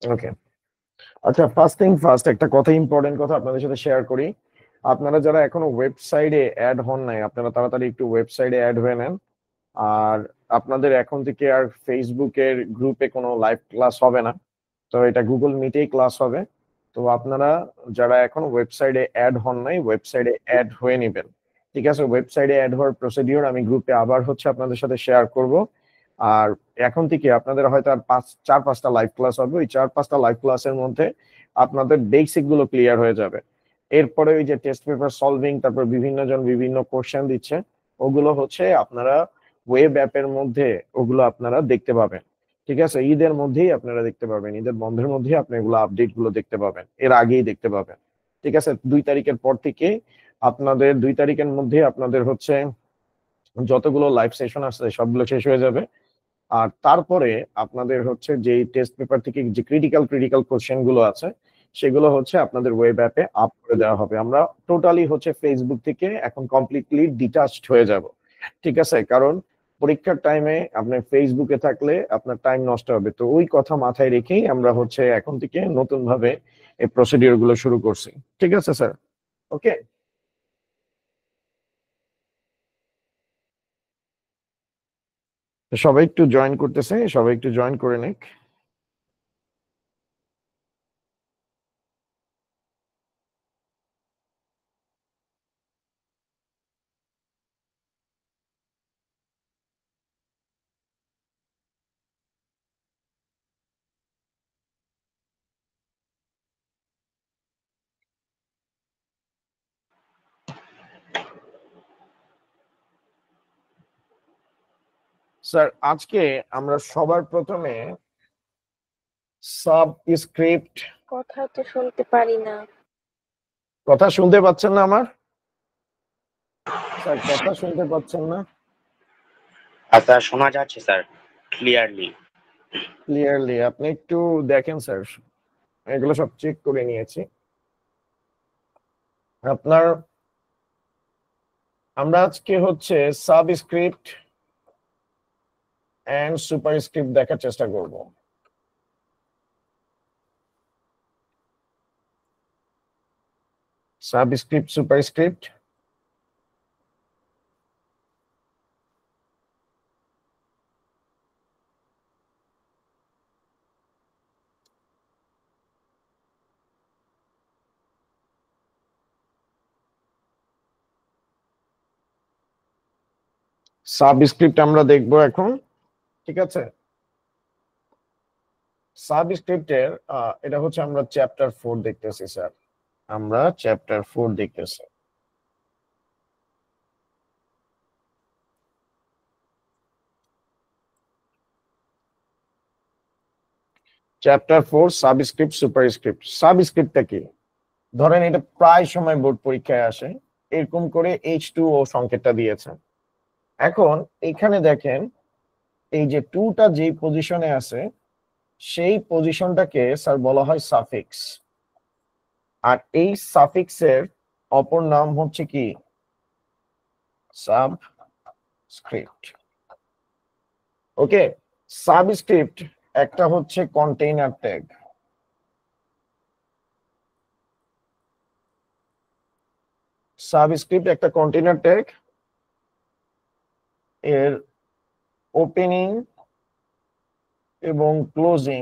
ওকে, আচ্ছা, first thing first, একটা কথা, ইম্পর্টেন্ট কথা আপনাদের সাথে শেয়ার করি। আপনারা যারা এখনো ওয়েবসাইটে অ্যাড হন নাই, আপনারা তাড়াতাড়ি একটু ওয়েবসাইটে অ্যাড হয়ে নেন। আর আপনাদের এখন থেকে আর ফেসবুকের গ্রুপে কোনো লাইভ ক্লাস হবে না, তো এটা গুগল মিটেই ক্লাস হবে। তো আপনারা যারা এখন ওয়েবসাইটে অ্যাড হন নাই, ওয়েবসাইটে অ্যাড হয়ে নেবেন। ঠিক আছে, ওয়েবসাইটে অ্যাড হওয়ার প্রসিডিওর আমি গ্রুপে আবার আপনাদের সাথে শেয়ার করব। আর এখন থেকে আপনাদের হয়তো আর 4-5টা লাইভ ক্লাস হবে। ওই 4-5টা লাইভ ক্লাসের মধ্যে আপনাদের বেসিক গুলো ক্লিয়ার হয়ে যাবে। এরপরে ওই যে টেস্ট পেপার সলভিং, তারপর বিভিন্ন জন বিভিন্ন কোশ্চেন দিচ্ছে, ওগুলো আপনারা ওয়েব অ্যাপের মধ্যে ওগুলো আপনারা দেখতে পাবেন। ঠিক আছে, ঈদের মধ্যেই আপনারা দেখতে পাবেন, ঈদের বন্ধের মধ্যেই আপনি এগুলো আপডেট গুলো দেখতে পাবেন, এর আগেই দেখতে পাবেন। ঠিক আছে, 2 তারিখের পর থেকে আপনাদের 2 তারিখের মধ্যে আপনাদের যতগুলো লাইভ সেশন আছে সবগুলো শেষ হয়ে যাবে। আর তারপরে আপনাদের যে টেস্ট পেপার থেকে যে ক্রিটিক্যাল ক্রিটিক্যাল কোশ্চেন গুলো আছে, সেগুলো আপনাদের ওয়েব অ্যাপে আপ করে দেওয়া হবে। আমরা টোটালি ফেসবুক থেকে এখন কমপ্লিটলি ডিটাচড হয়ে যাব। ঠিক আছে, কারণ পরীক্ষার টাইমে আপনি ফেসবুকে থাকলে আপনার টাইম নষ্ট হবে। তো ওই কথা মাথায় রেখেই আমরা এখন থেকে নতুন ভাবে এই প্রসিডিওর গুলো শুরু করছি। ঠিক আছে স্যার, ওকে। সবাই একটু জয়েন করতেছে, সবাই একটু জয়েন করে নিক। স্যার, আজকে আমরা সবার প্রথমে সাবস্ক্রিপ্ট। কথা তো শুনতে পারি না। কথা শুনতে পাচ্ছেন না আমার? স্যার, কথা শুনতে পাচ্ছেন না? আচ্ছা, শোনা যাচ্ছে স্যার ক্লিয়ারলি। ক্লিয়ারলি আপনি একটু দেখেন স্যার, এগুলো সব চেক করে নিয়েছি আপনার। আমরা আজকে সাবস্ক্রিপ্ট এন্ড সুপারস্ক্রিপ্ট দেখার চেষ্টা করব। Subscript, superscript. সাবস্ক্রিপ্ট আমরা দেখবো এখন। ঠিক আছে, সাবস্ক্রিপ্টের এটা আমরা চ্যাপ্টার 4 দেখতেছি স্যার, আমরা চ্যাপ্টার 4 দেখতেছি। Chapter 4 subscript superscript. সাবস্ক্রিপ্টটা কি? ধরেন এটা প্রায় সময় বোর্ড পরীক্ষায় আসে, এরকম করে H2O সংকেতটা দিয়েছে। এখন এখানে দেখেন, এই যে 2টা যে পজিশনে আছে, সেই পজিশনটাকে স্যার বলা হয় সাফিক্স। আর এই সাফিক্সের অপর নাম কি? সাবস্ক্রিপ্ট। ওকে, সাবস্ক্রিপ্ট একটা কন্টেইনার ট্যাগ। সাবস্ক্রিপ্ট একটা কন্টেইনার ট্যাগ, এর ওপেনিং এবং ক্লোজিং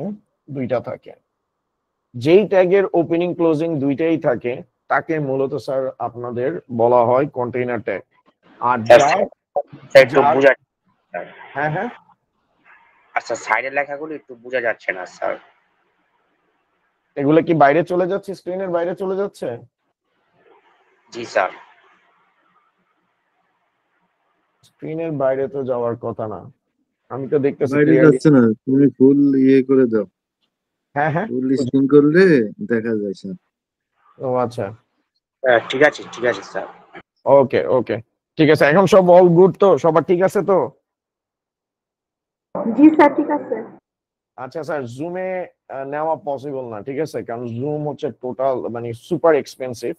দুইটা থাকে। যেই ট্যাগের ওপেনিং ক্লোজিং দুইটাই থাকে তাকে মূলত স্যার আপনাদের বলা হয় কন্টেইনার ট্যাগ। আর একটু বোঝা। হ্যাঁ হ্যাঁ, আচ্ছা, সাইডের লেখাগুলো একটু বোঝা যাচ্ছে না স্যার। এগুলো কি বাইরে চলে যাচ্ছে, স্ক্রিনের বাইরে চলে যাচ্ছে? জি স্যার। স্ক্রিনের বাইরে তো যাওয়ার কথা না, আমি তো দেখতেছি বাইরে ক্লিয়ারলি। যাচ্ছে না, তুমি ফুল করে দাও। হ্যাঁ হ্যাঁ, ফুল স্ক্রিন করলে দেখা যায় স্যার। ও আচ্ছা, ঠিক আছে ঠিক আছে স্যার। ওকে ওকে, ঠিক আছে। এখন সব অল গুড তো, সবার ঠিক আছে তো? জি স্যার, ঠিক আছে। আচ্ছা স্যার, জুমে নেওয়া পসিবল না, ঠিক আছে, কারণ জুম টোটাল সুপার এক্সপেন্সিভ।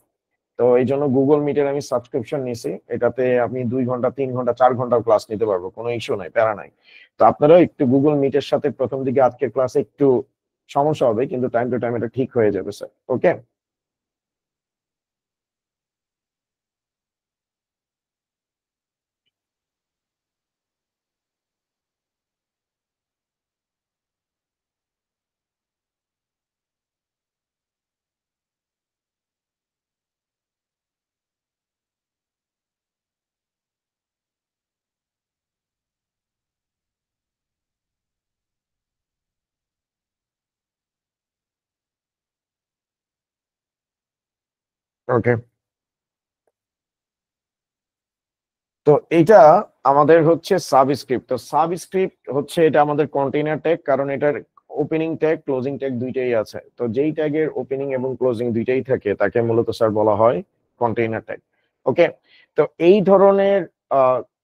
তো এই জন্য গুগল মিটের আমি সাবস্ক্রিপশন নিয়েছি, এটাতে আপনি 2 ঘন্টা 3 ঘন্টা 4 ঘন্টার ক্লাস নিতে পারবো, কোনো ইস্যু নাই, প্যারা নাই। তো আপনারা একটু গুগল মিটের সাথে প্রথম দিকে আজকের ক্লাসে একটু সমস্যা হবে, কিন্তু টাইম টু টাইম এটা ঠিক হয়ে যাবে স্যার। ওকে, ওকে। তো এইটা আমাদের হচ্ছে সাবস্ক্রিপ্ট। তো সাবস্ক্রিপ্ট হচ্ছে এটা আমাদের কন্টেইনার ট্যাগ, কারণ এটার ওপেনিং ট্যাগ ক্লোজিং ট্যাগ দুইটাই আছে। তো যেই ট্যাগের ওপেনিং এবং ক্লোজিং দুইটাই থাকে তাকে মূলত স্যার বলা হয় কন্টেইনার ট্যাগ। ওকে, তো এই ধরনের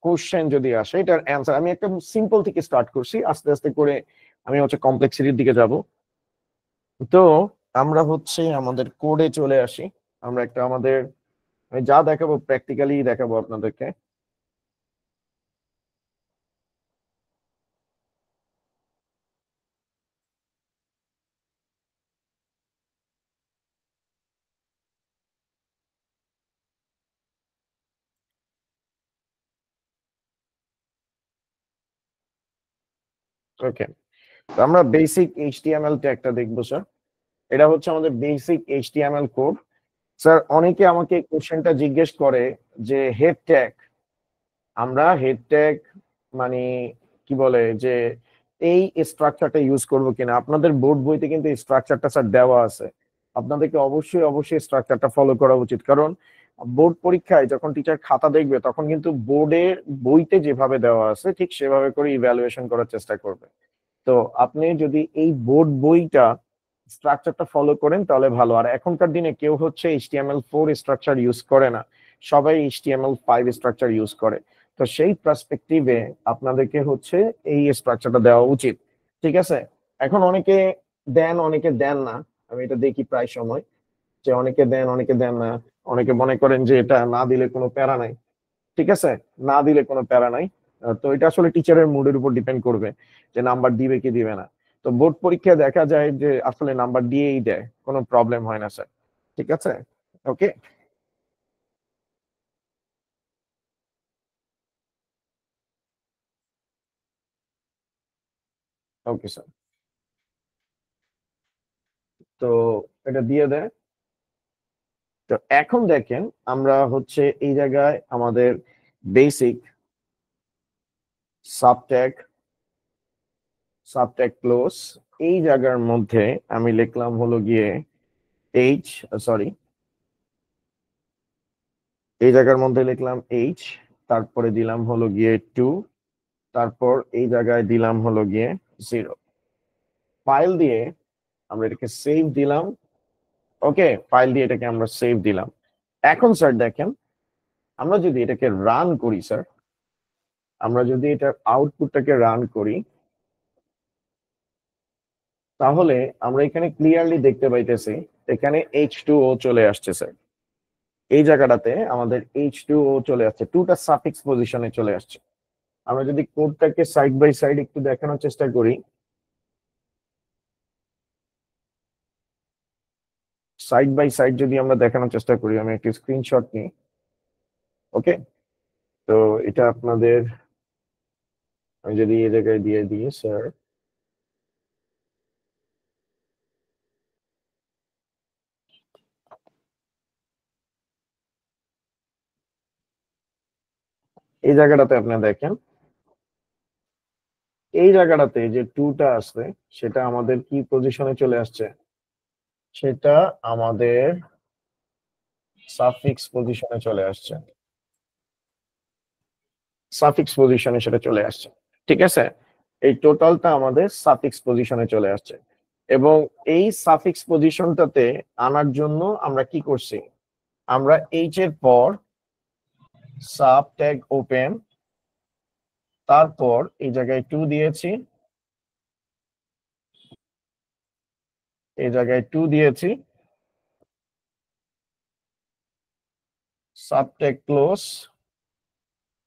কোশ্চেন যদি আসে, এটার অ্যান্সার আমি একটা সিম্পল থেকে স্টার্ট করছি, আস্তে আস্তে করে আমি হচ্ছে কমপ্লেক্সিটির দিকে যাব। তো আমরা হচ্ছে আমাদের কোডে চলে আসি। আমরা একটা আমাদের, আমি যা দেখাবো প্র্যাকটিক্যালি দেখাবো আপনাদেরকে। ওকে, তো আমরা বেসিক এইচটিএমএল ট্যাগটা দেখবো স্যার। এটা হচ্ছে আমাদের বেসিক এইচটিএমএল কোড। স্যার অনেকে আমাকে কোশ্চেনটা জিজ্ঞেস করে যে হেড ট্যাগ, আমরা হেড ট্যাগ মানে কি বলে যে এই স্ট্রাকচারটা ইউজ করবো কিনা। আপনাদের বোর্ড বইতে কিন্তু এই স্ট্রাকচারটা স্যার দেওয়া আছে, আপনাদেরকে অবশ্যই অবশ্যই স্ট্রাকচারটা ফলো করা উচিত। কারণ বোর্ড পরীক্ষায় যখন টিচার খাতা দেখবে তখন কিন্তু বোর্ডের বইতে যেভাবে দেওয়া আছে ঠিক সেভাবে করে ইভ্যালুয়েশন করার চেষ্টা করবে। তো আপনি যদি এই বোর্ড বইটা স্ট্রাকচারটা ফলো করেন তাহলে ভালো। আর এখনকার দিনে কেউ হচ্ছে HTML4 স্ট্রাকচার ইউজ করে না, সবাই HTML5 স্ট্রাকচার ইউজ করে। তো সেই পার্সপেক্টিভে আপনাদেরকে হচ্ছে এই স্ট্রাকচারটা দেওয়া উচিত। ঠিক আছে, এখন অনেকে দেন অনেকে দেন না, আমি এটা দেখি প্রায় সময় যে অনেকে দেন অনেকে দেন না। অনেকে মনে করেন যে এটা না দিলে কোনো প্যারা নাই। ঠিক আছে, না দিলে কোনো প্যারা নাই। তো এটা আসলে টিচারের মুডের উপর ডিপেন্ড করবে যে নাম্বার দিবে কি দিবে না। তো বোর্ড পরীক্ষায় দেখা যায় যে আসলে নাম্বার দিয়েই দেয়, কোনো প্রবলেম হয় না স্যার। ঠিক আছে, ওকে। ওকে স্যার, তো এটা দিয়ে দেয়। তো এখন দেখেন আমরা হচ্ছে এই জায়গায় আমাদের বেসিক সাবট্যাগ, সাবট্যাগ ক্লোজ, এই জায়গার মধ্যে আমি লিখলাম হলো গিয়ে এইচ, সরি, এই জায়গার মধ্যে লিখলাম এইচ, তারপরে দিলাম হলো গিয়ে 2, তারপর এই জায়গায় দিলাম হলো গিয়ে 0। ফাইল দিয়ে আমরা এটাকে সেভ দিলাম। ওকে, ফাইল দিয়ে এটাকে আমরা সেভ দিলাম। এখন স্যার দেখেন, আমরা যদি এটাকে রান করি স্যার, আমরা যদি এটার আউটপুটটাকে রান করি, তাহলে আমরা এখানে ক্লিয়ারলি দেখতে পাইতেছি এখানে H2O চলে আসছে স্যার। এই জায়গাটাতে আমাদের H2O চলে আসছে, টুটা সাফিক্স পজিশনে চলে আসছে। আমরা যদি কোডটাকে সাইড বাই সাইড একটু দেখানোর চেষ্টা করি, সাইড বাই সাইড যদি আমরা দেখানোর চেষ্টা করি, আমি একটি স্ক্রিনশট নিই। ওকে, তো এটা আপনাদের, আমি যদি এই জায়গায় দিয়ে দিই স্যার, এই জায়গাটাতে আপনি দেখেন, এই জায়গাটাতে যে টুটা আছে সেটা আমাদের কি পজিশনে চলে আসছে, সেটা আমাদের সাফিক্স পজিশনে চলে আসছে, সাফিক্স পজিশনে সেটা চলে আসছে। ঠিক আছে, এই টোটালটা আমাদের সাফিক্স পজিশনে চলে আসছে। এবং এই সাফিক্স পজিশনটাতে আনার জন্য আমরা কি করছি, আমরা এইচ এর পর সাব ট্যাগ ওপেন, তারপর এই জায়গায় 2 দিয়েছি, এই জায়গায় 2 দিয়েছি, সাব ট্যাগ ক্লোজ,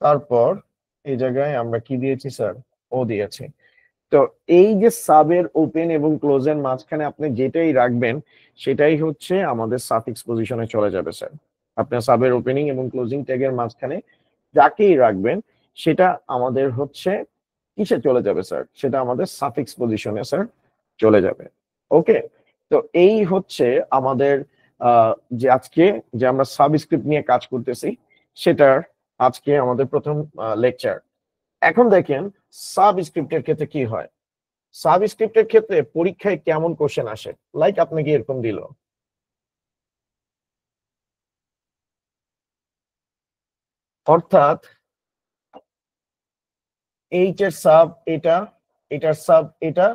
তারপর এই জায়গায় আমরা কি দিয়েছি স্যার, ও দিয়েছি। তো এই যে সাবের ওপেন এবং ক্লোজের মাঝখানে আপনি যেটাই রাখবেন সেটাই হচ্ছে আমাদের সাফিক্স পজিশনে চলে যাবে স্যার। আপনার সাবের ওপেনিং এবং ক্লোজিং ট্যাগের মাঝখানে যাকেই রাখবেন সেটা আমাদের হচ্ছে কিসে চলে যাবে স্যার, সেটা আমাদের সাফিক্স পজিশনে স্যার চলে যাবে। ওকে, তো এই হচ্ছে আমাদের যে আজকে যে আমরা সাবস্ক্রিপ্ট নিয়ে কাজ করতেছি সেটার আজকে আমাদের প্রথম লেকচার। এখন দেখেন সাবস্ক্রিপ্টের ক্ষেত্রে কি হয়। সাবস্ক্রিপ্টের ক্ষেত্রে পরীক্ষায় কেমন কোশ্চেন আসে, লাইক আপনাকে এরকম দিল, অর্থাৎ এইচ এর সাব এটা, এটার সাব এটা,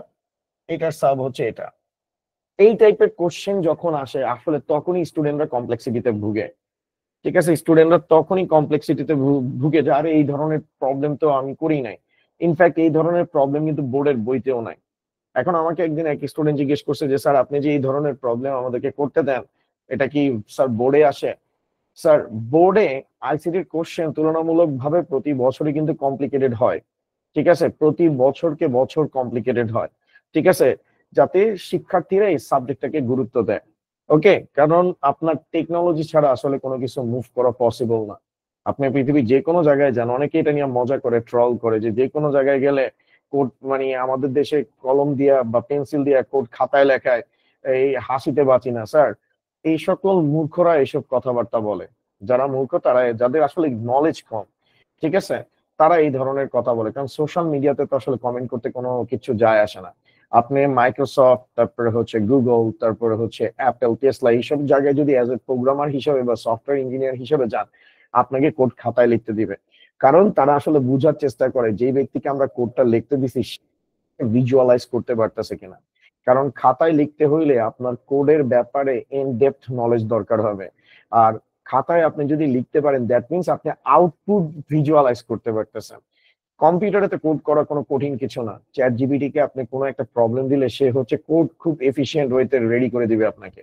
এটার সাব হচ্ছে এটা। এই টাইপের কোশ্চেন যখন আসে আসলে তখনই স্টুডেন্টরা কমপ্লেক্সিটিতে ভুগে। ঠিক আছে, স্টুডেন্টরা তখনই কমপ্লেক্সিটিতে ভুগে যে আরে এই ধরনের প্রবলেম তো আমি করি নাই। ইনফ্যাক্ট এই ধরনের প্রবলেম কিন্তু বোর্ডের বইতেও নাই। এখন আমাকে একদিন এক স্টুডেন্ট জিজ্ঞেস করছে যে স্যার আপনি যে এই ধরনের প্রবলেম আমাদেরকে করতে দেন এটা কি স্যার বোর্ডে আসে? স্যার বোর্ডে আইসিটির কোশ্চেন তুলনামূলকভাবে প্রতি বছরই কিন্তু কমপ্লিকেটেড হয়। ঠিক আছে, প্রতি বছরকে বছর কমপ্লিকেটেড হয়। ঠিক আছে, যাতে শিক্ষার্থীরা এই সাবজেক্টটাকে গুরুত্ব দেয়। ওকে, কারণ আপনার টেকনোলজি ছাড়া আসলে কোনো কিছু মুভ করা পসিবল না। আপনি পৃথিবীর যে কোনো জায়গায় যান, অনেকে এটা নিয়ে মজা করে, ট্রল করে যে কোনো জায়গায় গেলে কোড মানে আমাদের দেশে কলম দিয়া বা পেন্সিল দিয়া কোড খাতায় লেখায় এই হাসিতে বাঁচি না স্যার। এই সকল মূর্খরা এইসব কথাবার্তা বলে। যারা মূর্খ তারা, যাদের আসলে নলেজ কম, ঠিক আছে, তারা এই ধরনের কথা বলে। কারণ সোশ্যাল মিডিয়াতে তো আসলে কমেন্ট করতে কোনো কিছু যায় আসে না। আপনি মাইক্রোসফট, তারপরে হচ্ছে গুগল, তারপরে হচ্ছে অ্যাপেল, টেসলা, এইসব জায়গায় যদি অ্যাজ এ প্রোগ্রামার হিসেবে বা সফটওয়্যার ইঞ্জিনিয়ার হিসেবে যান, আপনাকে কোড খাতায় লিখতে দিবে। কারণ তারা আসলে বোঝার চেষ্টা করে যে ব্যক্তিকে আমরা কোডটা লিখতে দিছি ভিজুয়ালাইজ করতে পারতেছে কিনা। কারণ খাতায় লিখতে হইলে আপনার কোডের ব্যাপারে ইন ডেপথ নলেজ দরকার হবে। আর খাতায় আপনি যদি লিখতে পারেন দ্যাট মিনস আপনি আউটপুট ভিজুয়ালাইজ করতে পারতেছেন। কম্পিউটারে তো কোড করা কোনো কঠিন কিছু না। চ্যাট জিপিটি কে আপনি কোনো একটা প্রবলেম দিলে সে হচ্ছে কোড খুব এফিশিয়েন্ট ওয়েতে রেডি করে দিবে আপনাকে।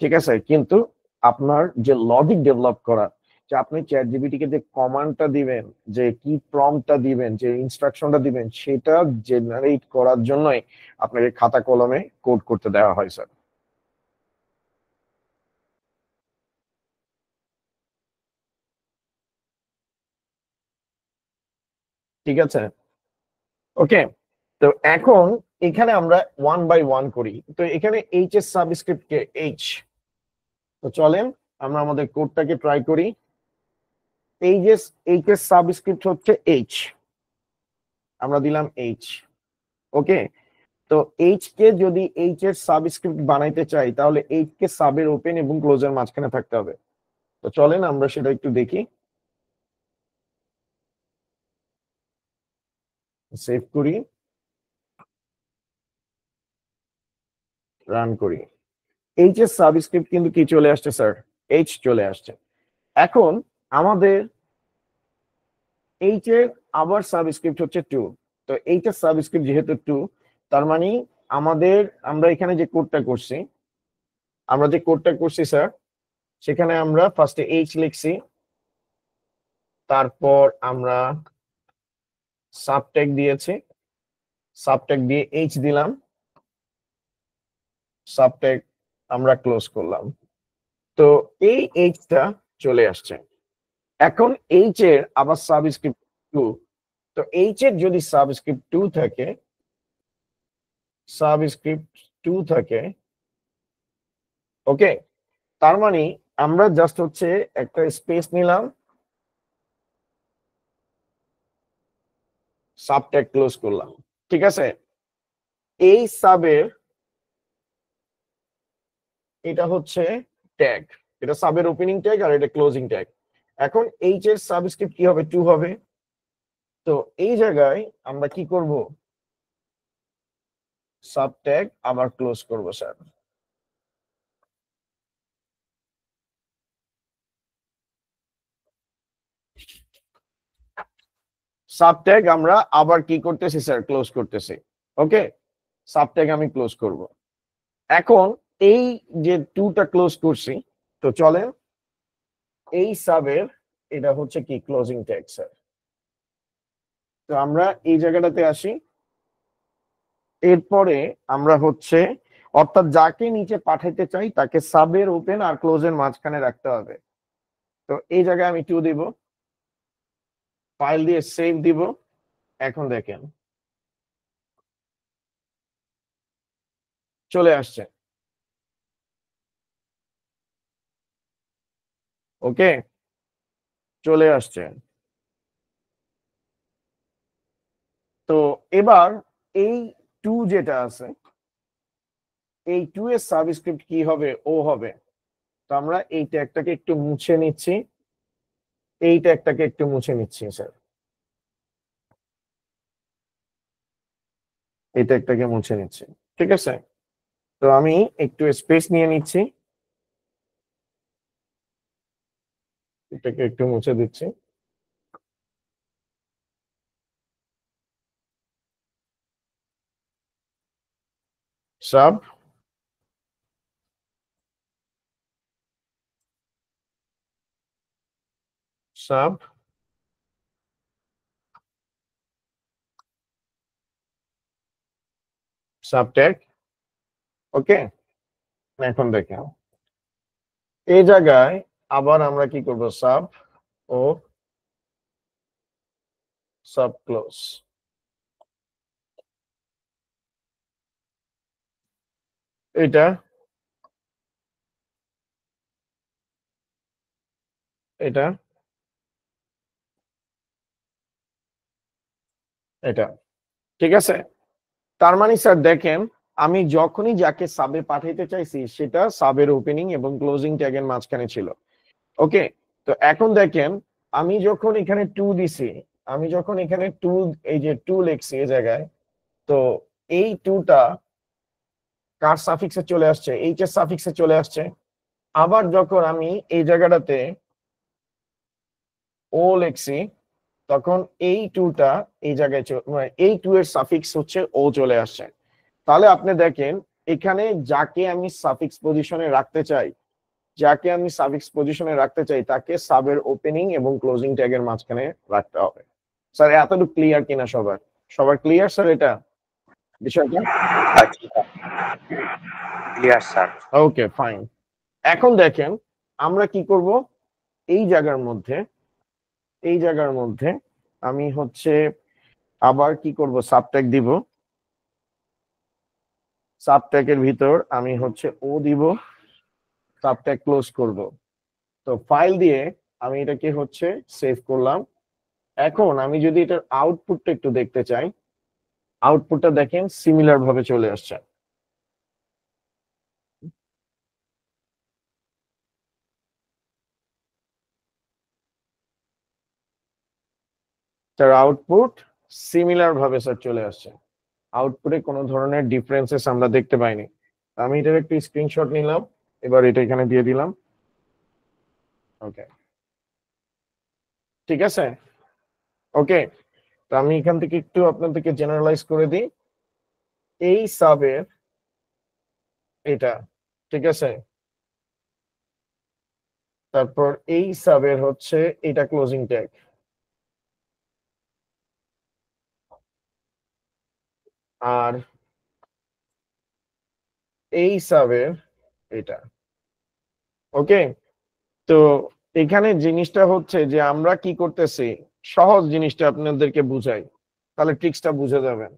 ঠিক আছে, কিন্তু আপনার যে লজিক ডেভেলপ করা, যে আপনি চ্যাট জিপিটি কে যে কমান্ডটা দিবেন, যে কি প্রম্পটটা দিবেন, যে ইনস্ট্রাকশনটা দিবেন, সেটা জেনারেট করার জন্যই আপনাকে খাতা কলমে কোড করতে দেওয়া হয় স্যার। ঠিক আছে, ওকে। তো এখন এখানে আমরা ওয়ান বাই ওয়ান করি। তো এখানে এইচ এর সাবস্ক্রিপ্ট কে এইচ। তো চলেন আমরা আমাদের কোডটাকে ট্রাই করি। এইচ এর সাবস্ক্রিপ্ট হচ্ছে এইচ, আমরা দিলাম এইচ। ওকে, তো এইচ কে যদি এইচ এর সাবস্ক্রিপ্ট বানাইতে চাই তাহলে এইচ কে সাবের ওপেন এবং ক্লোজের মাঝখানে থাকতে হবে। তো চলেন আমরা সেটা একটু দেখি। সেভ করি, রান করি। এইচ এর সাবস্ক্রিপ্ট কিন্তু কি চলে আসছে স্যার, এইচ চলে আসছে। এখন আমাদের এইচ এর আবার সাবস্ক্রিপ্ট হচ্ছে টু। তো এইচ এর সাবস্ক্রিপ্ট যেহেতু টু, তার মানে আমাদের, আমরা এখানে যে কোডটা করছি, স্যার, সেখানে আমরা ফার্স্টে এইচ লিখছি, তারপর আমরা সাবটেগ দিয়েছি, সাবটেগ দিয়ে এইচ দিলাম, সাবটেগ আমরা ক্লোজ করলাম। তো এই এইচটা চলে আসছে। এখন এইচ এর আবার সাবস্ক্রিপ্ট টু। তো এইচ এর যদি সাবস্ক্রিপ্ট টু থাকে, সাবস্ক্রিপ্ট টু থাকে, ওকে, তার মানে আমরা জাস্ট হচ্ছে একটা স্পেস নিলাম, সাবটেগ ক্লোজ করলাম। ঠিক আছে, এই সাবের এটা হচ্ছে ট্যাগ, এটা সাবের ওপেনিং ট্যাগ আর এটা ক্লোজিং ট্যাগ। এখন এইচ এর সাবস্ক্রিপ্ট কি হবে, টু হবে। তো এই জায়গায় আমরা কি করব, সাব ট্যাগ আবার ক্লোজ করব স্যার। সাব ট্যাগ আমরা আবার কি করতেছি স্যার, ক্লোজ করতেছি। ওকে, সাব ট্যাগ আমি ক্লোজ করব। এখন এই যে টুটা ক্লোজ করছি, তো চলেন এই সাবের এটা হচ্ছে কি ক্লোজিং ট্যাগ স্যার। তো আমরা এই জায়গাটাতে আসি, এরপরে আমরা হচ্ছে অর্থাৎ যাকে নিচে পাঠাইতে চাই তাকে সাবের ওপেন আর ক্লোজের মাঝখানে রাখতে হবে। তো এই জায়গায় আমি 2 দিব, ফাইল দিয়ে সেভ দিব। এখন দেখেন চলে আসছে। ওকে, চলে আসছে। তো এবার এই 2 যেটা আছে, এই 2 এর সাবস্ক্রিপ্ট কি হবে? ও হবে। তো আমরা এই ট্যাগটাকে একটু মুছে নিচ্ছি, এই ট্যাগটাকে একটু মুছে নিচ্ছি স্যার, এই ট্যাগটাকে মুছে নিচ্ছি। ঠিক আছে, তো আমি একটু স্পেস নিয়ে নিচ্ছি, এটাকে একটু মুছে দিচ্ছি। Sub sub sub tag. Okay, এখন দেখেন এই জায়গায় আবার আমরা কি করব? সাব ও সাব ক্লোজ। এটা এটা এটা ঠিক আছে। তার মানে স্যার দেখেন, আমি যখনই যাকে সাবে পাঠাইতে চাইছি সেটা সাবের ওপেনিং এবং ক্লোজিং ট্যাগের মাঝখানে ছিল। ওকে, তো এখন দেখেন আমি যখন এখানে 2 দিছি, আমি যখন এখানে 2, এই যে 2 লিখছি এই জায়গায়, তো এই 2টা কার সাফিক্সে চলে আসছে? এইচ এর সাফিক্সে চলে আসছে। আবার যখন আমি এই জায়গাটাতে ও লিখছি, তখন এই 2টা এই জায়গায় মানে এই 2 এর সাফিক্স হচ্ছে ও চলে আসছে। তাহলে আপনি দেখেন এখানে যাকে আমি সাফিক্স পজিশনে রাখতে চাই, যাকে আমি সাফিক্স পজিশনে রাখতে চাই তাকে সাবের ওপেনিং এবং ক্লোজিং ট্যাগের মাঝখানে রাখতে হবে। স্যার এতটুকু ক্লিয়ার কিনা সবার? সবার ক্লিয়ার স্যার এটা বিষয়টা? আচ্ছা, ক্লিয়ার স্যার। Okay fine. এখন দেখেন আমরা কি করব? এই জায়গার মধ্যে, এই জায়গার মধ্যে আমি হচ্ছে আবার কি করব? সাবট্যাগ দিব, সাবট্যাগের ভিতর আমি হচ্ছে ও দিব, সাবট্যাগ ক্লোজ করব। তো ফাইল দিয়ে আমি এটাকে হচ্ছে সেভ করলাম। এখন আমি যদি এটার আউটপুটটা একটু দেখতে চাই, আউটপুটটা দেখেন সিমিলার ভাবে চলে আসছে। তার আউটপুট সিমিলার ভাবে স্যার চলে আসছে, আউটপুটে কোনো ধরনের ডিফারেন্সেস আমরা দেখতে পাইনি। আমি এটার একটু স্ক্রিনশট নিলাম, এবার এটা এখানে দিয়ে দিলাম। ওকে, ঠিক আছে। ওকে, তো আমি এখান থেকে একটু আপনাদেরকে জেনারেলাইজ করে দিই। এই সাবের এটা, ঠিক আছে, তারপর এই সাবের হচ্ছে এটা ক্লোজিং ট্যাগ, আর এই সাবের এটা। ওকে, তো এখানে জিনিসটা হচ্ছে যে আমরা কি করতেছি, সহজ জিনিসটা আপনাদেরকে বুঝাই, তাহলে ট্রিক্সটা বুঝে যাবেন।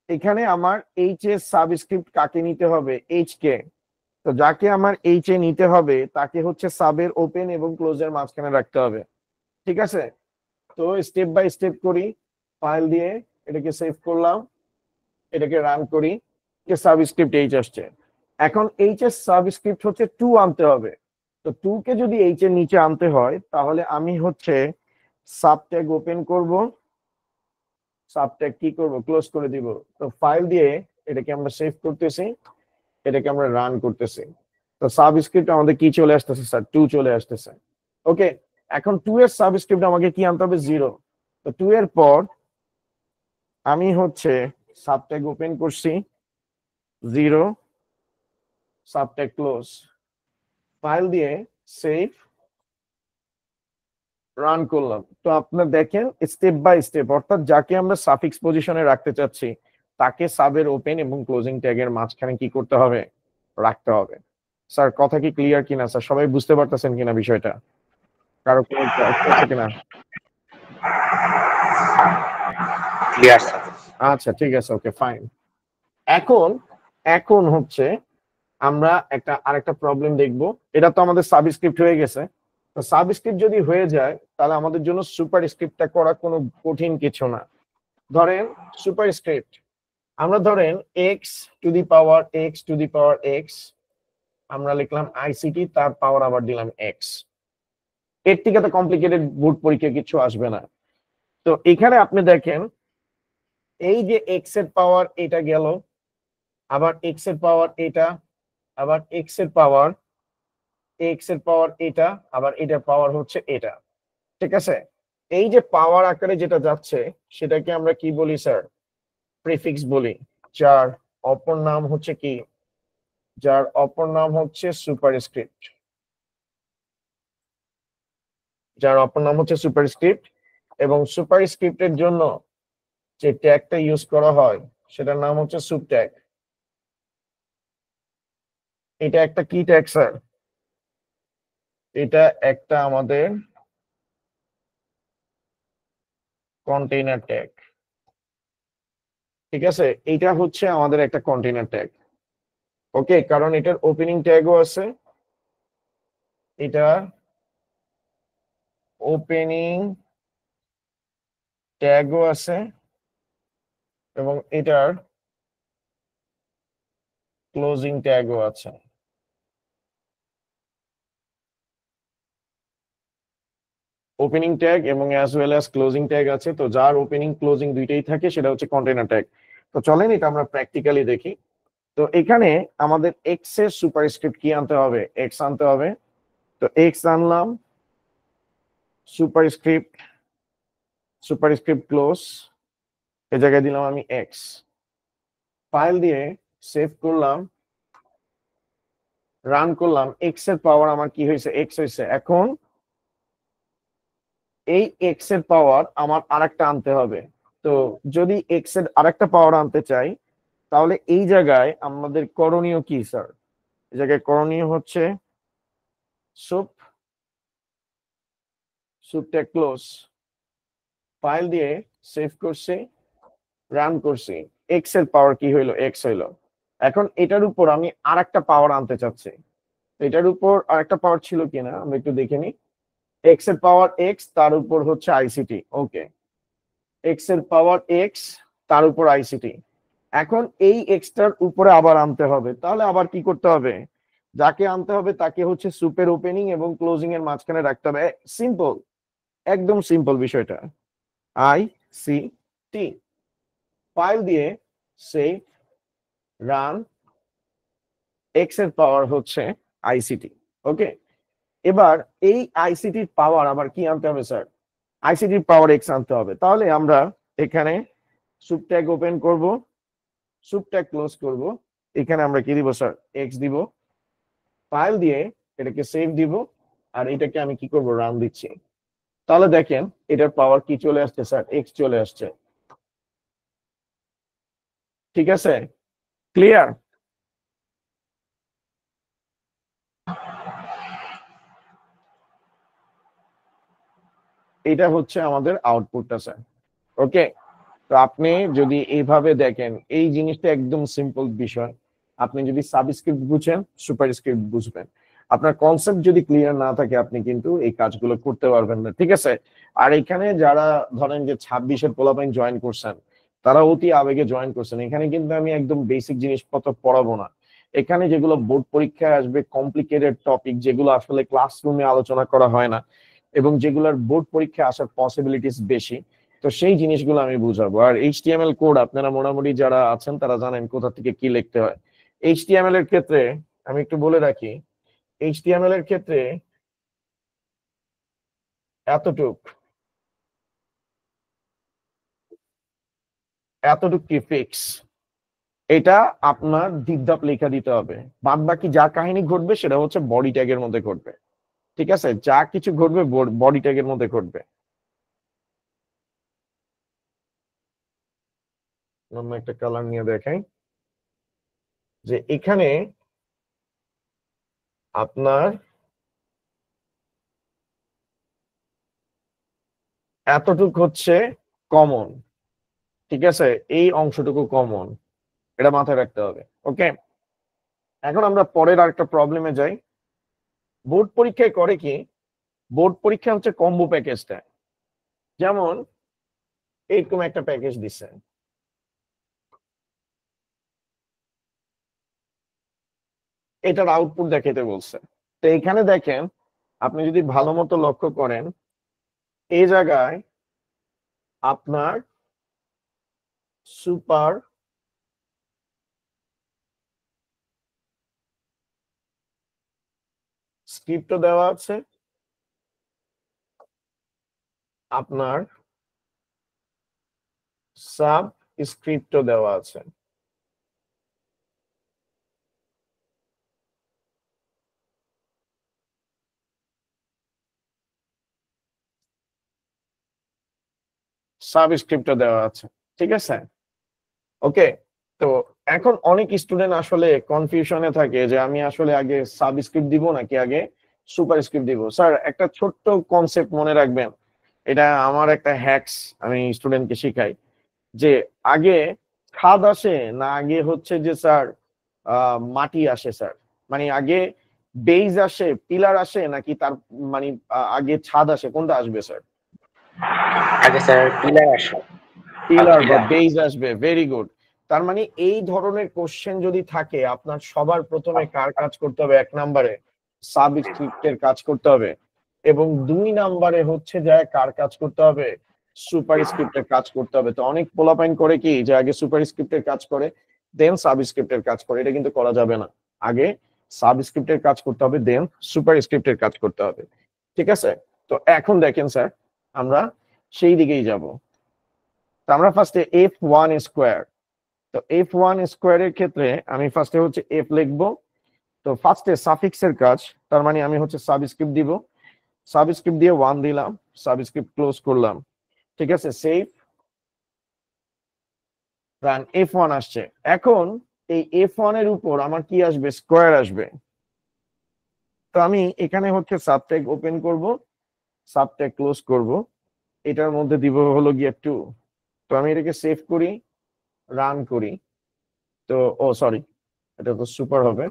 এখানে আমার এইচ এর সাবস্ক্রিপ্ট কাকে নিতে হবে? H K. তো যাকে আমার এইচ এ নিতে হবে তাকে হচ্ছে সাবের ওপেন এবং ক্লোজের মাঝখানে রাখতে হবে। ঠিক আছে, তো স্টেপ বাই স্টেপ করি। ফাইল দিয়ে এটাকে সেভ করলাম, এটাকে রান করি, সাবস্ক্রিপ্ট এইচ আসছে। এখন এইচ এর সাবস্ক্রিপ্ট হচ্ছে 2 আনতে হবে। তো 2 কে যদি এইচ এর নিচে আনতে হয় তাহলে আমি হচ্ছে সাবট্যাগ ওপেন করব, সাবট্যাগ কি করব? ক্লোজ করে দিব। তো ফাইল দিয়ে এটাকে আমরা সেভ করতেছি, এটাকে আমরা রান করতেছি। তো সাবস্ক্রিপ্ট আমাদের কি চলে আসতেছে স্যার? 2 চলে আসতেছে। ওকে, এখন 2 এর সাবস্ক্রিপ্ট আমাকে কি আনতে হবে? 0। তো 2 এর পর আমি হচ্ছে সাবট্যাগ ওপেন করছি, 0, সাবট্যাগ ক্লোজ, ফাইল দিয়ে সেভ, রান করলাম। তো আপনার দেখেন স্টেপ বাই স্টেপ, অর্থাৎ যাকে আমরা সাফিক্স পজিশনে রাখতে চাচ্ছি তাকে সাবের ওপেন এবং ক্লোজিং ট্যাগের মাঝখানে কি করতে হবে, রাখতে হবে। স্যার কথা কি ক্লিয়ার কিনা স্যার, সবাই বুঝতে পারতেছেন কিনা বিষয়টা, কারো কোনো doubt আছে কিনা? Clear sir. আচ্ছা ঠিক আছে, ওকে ফাইন। এখন এখন হচ্ছে আমরা আরেকটা প্রবলেম দেখব। এটা তো আমাদের সাবস্ক্রিপ্ট হয়ে গেছে। তো সাবস্ক্রিপ্ট যদি হয়ে যায় তাহলে আমাদের জন্য সুপার স্ক্রিপ্টটা করা কোনো কঠিন কিছু না। ধরেন সুপার স্ক্রিপ্ট, আমরা ধরেন x to the power x আমরা লিখলাম আইসিটি, তার পাওয়ার আবার দিলাম এক্স। এর থেকে তো কমপ্লিকেটেড বোর্ড পরীক্ষা কিছু আসবে না। তো এখানে আপনি দেখেন এই যে এক্স এর পাওয়ার এটা গেল, আবার এক্স এর পাওয়ার এটা, আবার এক্স এর পাওয়ার এটা, আবার এটার পাওয়ার হচ্ছে এটা। ঠিক আছে, এই যে পাওয়ার আকারে যেটা যাচ্ছে সেটাকে আমরা কি বলি স্যার, প্রিফিক্স বলি, যার অপর নাম হচ্ছে কি, যার অপর নাম হচ্ছে সুপারস্ক্রিপ্ট, যার অপর নাম হচ্ছে সুপারস্ক্রিপ্ট। এবং সুপারস্ক্রিপ্টের জন্য যে ট্যাগটা ইউজ করা হয় সেটার নাম হচ্ছে সুপ ট্যাগ। এটা একটা কি ট্যাগ স্যার, এটা একটা আমাদের কন্টেইনার ট্যাগ। ঠিক আছে, এটা হচ্ছে আমাদের একটা কন্টেইনার ট্যাগ। ওকে, কারণ এটার ওপেনিং ট্যাগও আছে, এটা ওপেনিং ট্যাগও আছে এবং এটার ক্লোজিং ট্যাগও আছে। ওপেনিং ট্যাগ এবং as well as closing tag আছে। তো যার ওপেনিং ক্লোজিং দুইটাই থাকে সেটা হচ্ছে কন্টেইনার ট্যাগ। তো চলেন এটা আমরা প্র্যাকটিক্যালি দেখি। তো এখানে আমাদের এক্স এর সুপারস্ক্রিপ্ট কি আনতে হবে, এক্স আনতে হবে। তো এক্স আনলাম, সুপারস্ক্রিপ্ট ক্লোজ, এ জায়গায় দিলাম আমি এক্স, ফাইল দিয়ে সেভ করলাম, রান করলাম। এক্স এর পাওয়ার আমার কি হয়েছে, এক্স হয়েছে। এখন এই এক্স এর পাওয়ার আমার আরেকটা আনতে হবে। তো যদি এক্স এর আরেকটা পাওয়ার আনতে চাই তাহলে এই জায়গায় আমাদের করণীয় কি স্যার, এই জায়গায় করণীয় হচ্ছে সুপটা ক্লোজ, ফাইল দিয়ে সেভ করছি, রান করছি। এক্স এর পাওয়ার কি হইলো, এক্স হইলো। এখন এটার উপর আমি আরেকটা পাওয়ার আনতে চাচ্ছি। এটার উপর আরেকটা পাওয়ার ছিল কিনা আমরা একটু দেখে নিই। এক্স এর পাওয়ার এক্স, তার উপর হচ্ছে আইসিটি। ওকে, এক্স এর পাওয়ার এক্স, তার উপর আইসিটি। এখন এই এক্সটার উপরে আবার আনতে হবে, তাহলে আবার কি করতে হবে, যাকে আনতে হবে তাকে হচ্ছে সুপের ওপেনিং এবং ক্লোজিং এর মাঝখানে রাখতে হবে। সিম্পল, একদম সিম্পল বিষয়টা। আই সি টি, ফাইল দিয়ে সেভ, রান, এক্স এর পাওয়ার হচ্ছে আইসিটি। ওকে, এবার এই আইসিটির পাওয়ার আবার কি আনতে হবে স্যার, আইসিটির পাওয়ার এক্স আনতে হবে। তাহলে আমরা এখানে সুপ ট্যাগ ওপেন করব, সুপ ট্যাগ ক্লোজ করব, এখানে আমরা কি দিব স্যার, এক্স দিব, ফাইল দিয়ে এটাকে সেভ দিব, আর এটাকে আমি কি করব, রান দিচ্ছি। তাহলে দেখেন এটার পাওয়ার কি চলে আসছে স্যার, এক্স চলে আসছে। ঠিক আছে, ক্লিয়ার? এটা হচ্ছে আমাদের আউটপুটটা স্যার। ওকে, তো আপনি যদি এইভাবে দেখেন, এই জিনিসটা একদম সিম্পল বিষয়। আপনি যদি সাবস্ক্রিপ্ট বুঝেন, সুপারস্ক্রিপ্ট বুঝবেন। আপনার কনসেপ্ট যদি ক্লিয়ার না থাকে আপনি কিন্তু এই কাজগুলো করতে পারবেন না। ঠিক আছে, আর এখানে যারা ধরেন যে 26-এর পোলাপাইন জয়েন করছেন, তারা অতি আবেগে জয়েন করছেন। এখানে কিন্তু আমি একদম বেসিক জিনিসপত্র পড়াবো না। এখানে যেগুলো বোর্ড পরীক্ষায় আসবে কমপ্লিকেটেড টপিক, যেগুলো আসলে ক্লাসরুমে আলোচনা করা হয় না এবং যেগুলোর বোর্ড পরীক্ষায় আসার পসিবিলিটিস বেশি, তো সেই জিনিসগুলো আমি বুঝাবো। আর এইচটিএমএল কোড আপনারা মোটামুটি যারা আছেন তারা জানেন কোথা থেকে কি লিখতে হয়। এইচটিএমএল এর ক্ষেত্রে আমি একটু বলে রাখি, এইচটিএমএল এর ক্ষেত্রে এতটুক এতটুক কি ফিক্স, এটা আপনার দিকদাপ লেখা দিতে হবে। বাদ বাকি যা কাহিনী ঘটবে সেটা হচ্ছে বডি ট্যাগের মধ্যে ঘটবে। ঠিক আছে, যা কিছু ঘটবে বডি ট্যাগের মধ্যে ঘটবে। অন্য একটা কালার নিয়ে দেখাই, যে এখানে আপনার এতটুক হচ্ছে কমন, ঠিক আছে, এই অংশটুকু কমন, এটা মাথায় রাখতে হবে। ওকে, এখন আমরা পরের আরেকটা প্রবলেমে যাই। বোর্ড পরীক্ষায় করে কি, বোর্ড পরীক্ষা হচ্ছে কম্বো প্যাকেজটা, যেমন এইরকম একটা প্যাকেজ দিছে, এটার আউটপুট দেখাতে বলছে। তো এখানে দেখেন, আপনি যদি ভালো মতো লক্ষ্য করেন, এই জায়গায় আপনার সুপার স্ক্রিপ্টও দেওয়া আছে, আপনার সাব স্ক্রিপ্টও দেওয়া আছে। সাবস্ক্রিপ্টও দেওয়া আছে, ঠিক আছে। ওকে, তো এখন অনেক স্টুডেন্ট আসলে কনফিউশনে থাকে যে আমি আসলে আগে সাবস্ক্রিপ্ট দিব নাকি আগে সুপারস্ক্রিপ্ট দিব। স্যার, একটা ছোট্ট কনসেপ্ট মনে রাখবেন, এটা আমার একটা হ্যাকস, আমি স্টুডেন্টকে শিখাই, যে আগে ছাদ আসে না আগে হচ্ছে যে স্যার মাটি আসে স্যার, মানে আগে বেজ আসে, পিলার আসে, নাকি তার মানে আগে ছাদ আসে, কোনটা আসবে স্যার? আগে স্যার পিলার আসে। পিলার বা বেজ আসবে, ভেরি গুড। তার মানে এই ধরনের কোশ্চেন যদি থাকে, আপনার সবার প্রথমে কার কাজ করতে হবে? 1 নম্বরে সাবস্ক্রিপ্টের কাজ করতে হবে, এবং 2 নম্বরে হচ্ছে যে কার কাজ করতে হবে? সুপারস্ক্রিপ্টের কাজ করতে হবে। তো অনেক পোলাপাইন করে কি, যে আগে সুপারস্ক্রিপ্টের কাজ করে দেন সাবস্ক্রিপ্টের কাজ করে, এটা কিন্তু করা যাবে না। আগে সাবস্ক্রিপ্টের কাজ করতে হবে, দেন সুপারস্ক্রিপ্টের কাজ করতে হবে, ঠিক আছে। তো এখন দেখেন স্যার, আমরা সেই দিকেই যাব। তো আমরা ফার্স্টে f1 স্কোয়ার, তো f1 স্কোয়ারের ক্ষেত্রে আমি ফার্স্টে হচ্ছে f লিখবো। তো ফার্স্টে সাফিক্সের কাজ, তার মানে আমি হচ্ছে সাবস্ক্রিপ্ট দিব, সাবস্ক্রিপ্ট দিয়ে 1 দিলাম, সাবস্ক্রিপ্ট ক্লোজ করলাম, ঠিক আছে, সেভ রান। f1 আসছে। এখন এই f1 এর উপর আমার কি আসবে? স্কোয়ার আসবে। তো আমি এখানে হচ্ছে সাবট্যাগ ওপেন করব, সাবট্যাগ ক্লোজ করব, এটার মধ্যে দিব হলো গিয়ে 2। তো আমি এটাকে সেভ করি, রান করি। তো ও সরি, এটা তো সুপার হবে।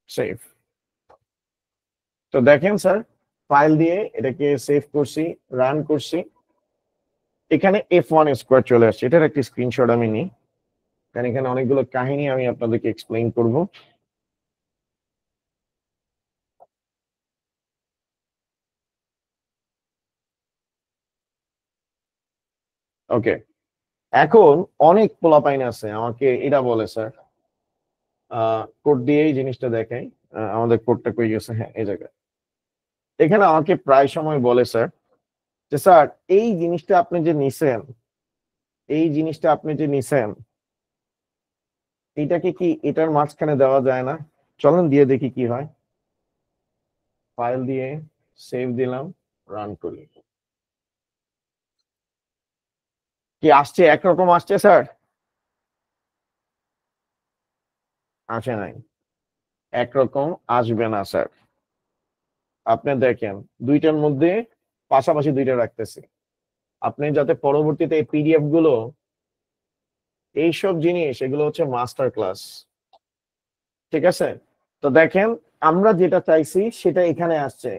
সেভ। তো দেখেন স্যার, ফাইল দিয়ে এটাকে সেভ করছি, রান করছি, এখানে f1 স্কোয়ার চলে আসছে। এটার একটি স্ক্রিনশট আমি নিই, কারণ এখানে অনেকগুলো কাহিনী আমি আপনাদেরকে এক্সপ্লেইন করব। ওকে, এখন অনেক পোলাপাইন আছে আমাকে এটা বলে, স্যার কোড দিয়ে এই জিনিসটা দেখাই, আমাদের কোডটা কই গেছে, হ্যাঁ এই জায়গায়। এখানে আমাকে প্রায় সময় বলে স্যার, যে স্যার এই জিনিসটা আপনি যে নিছেন, এই জিনিসটা আপনি যে নিছেন, এইটাকে কি এটার মাঝখানে দেওয়া যায় না? চলেন দিয়ে দেখি কি হয়। ফাইল দিয়ে সেভ দিলাম, রান করি, কি আসছে? একরকম আসছে স্যার? আসে নাই, একরকম আসবে না স্যার। আপনি দেখেন দুইটার মধ্যে পাশাপাশি দুইটা রাখতেছি, আপনি যাতে পরবর্তীতে এই পিডিএফ গুলো, এইসব জিনিস, এগুলো হচ্ছে মাস্টার ক্লাস, ঠিক আছে। তো দেখেন, আমরা যেটা চাইছি সেটা এখানে আসছে।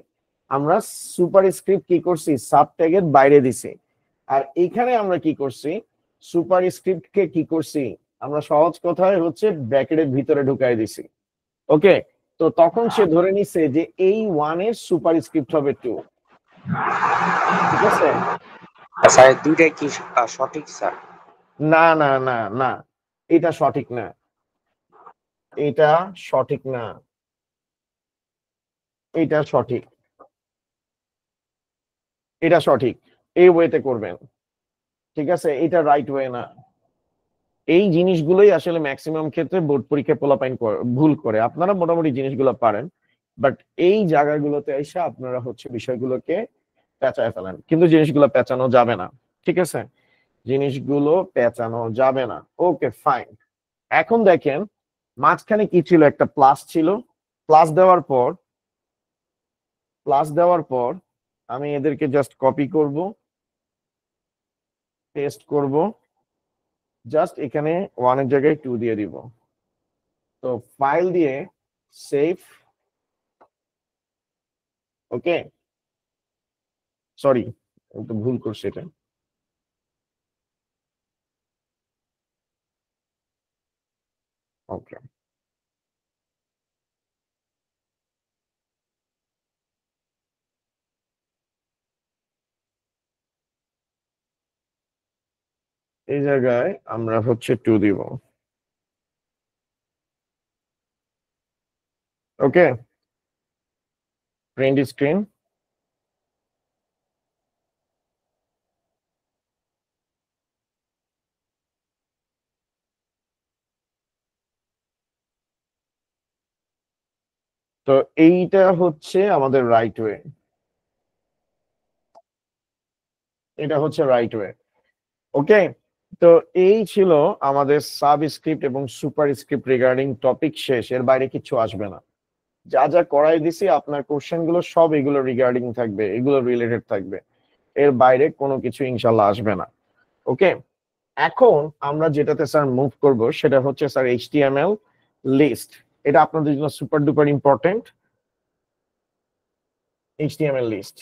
আমরা সুপার স্ক্রিপ্ট কি করছি? সাব ট্যাগের বাইরে দিছি। আর এখানে আমরা কি করছি? সুপার স্ক্রিপ্ট কে কি করছি? আমরা সহজ কথায় হচ্ছে ব্র্যাকেটের ভিতরে ঢুকাই দিছি। ওকে, তো তখন সে ধরে নিছে যে এই 1 এর সুপার স্ক্রিপ্ট হবে 2, ঠিক আছে। স্যার দুইটাই কি সঠিক স্যার? না না না না, এটা সঠিক না, এটা সঠিক না, এটা সঠিক, এটা সঠিক, এই ওয়েতে করবেন, ঠিক আছে, এটা রাইট ওয়ে না। এই জিনিসগুলোই আসলে ম্যাক্সিমাম ক্ষেত্রে বোর্ড পরীক্ষায় পোলাপাইন ভুল করে। আপনারা মোটামুটি জিনিসগুলো পারেন, বাট এই জায়গাগুলোতে এসে আপনারা হচ্ছে বিষয়গুলোকে পেঁচায় ফেলেন, কিন্তু জিনিসগুলো পেঁচানো যাবে না। ঠিক আছে, জিনিসগুলো পেঁচানো যাবে না। Okay fine. এখন দেখেন মাঝখানে কি ছিল, একটা প্লাস ছিল। প্লাস দেওয়ার পর আমি এদেরকে জাস্ট কপি করব, পেস্ট করব, জাস্ট এখানে 1 এর জায়গায় 2 দিয়ে দিব। তো ফাইল দিয়ে সেভ, ওকে সরি একটু ভুল করছি এটা। ওকে, এই জায়গায় আমরা হচ্ছে 2 দিব। ওকে, প্রিন্ট স্ক্রিন। তো এইটা হচ্ছে আমাদের রাইট ওয়ে, এটা হচ্ছে রাইট ওয়ে। ওকে, তো এই ছিল আমাদের সাবস্ক্রিপ্ট এবং সুপারস্ক্রিপ্ট রিগার্ডিং টপিক শেষ। এর বাইরে কিছু আসবে না। যা যা করাই দিছি আপনার কোশ্চেন গুলো সব এগুলো রিগার্ডিং থাকবে, এগুলো রিলেটেড থাকবে, এর বাইরে কোনো কিছু ইনশাল্লাহ আসবে না। ওকে, এখন আমরা যেটাতে স্যার মুভ করব সেটা হচ্ছে স্যার এইচটিএমএল লিস্ট। এটা আপনাদের জন্য super duper important. HTML list,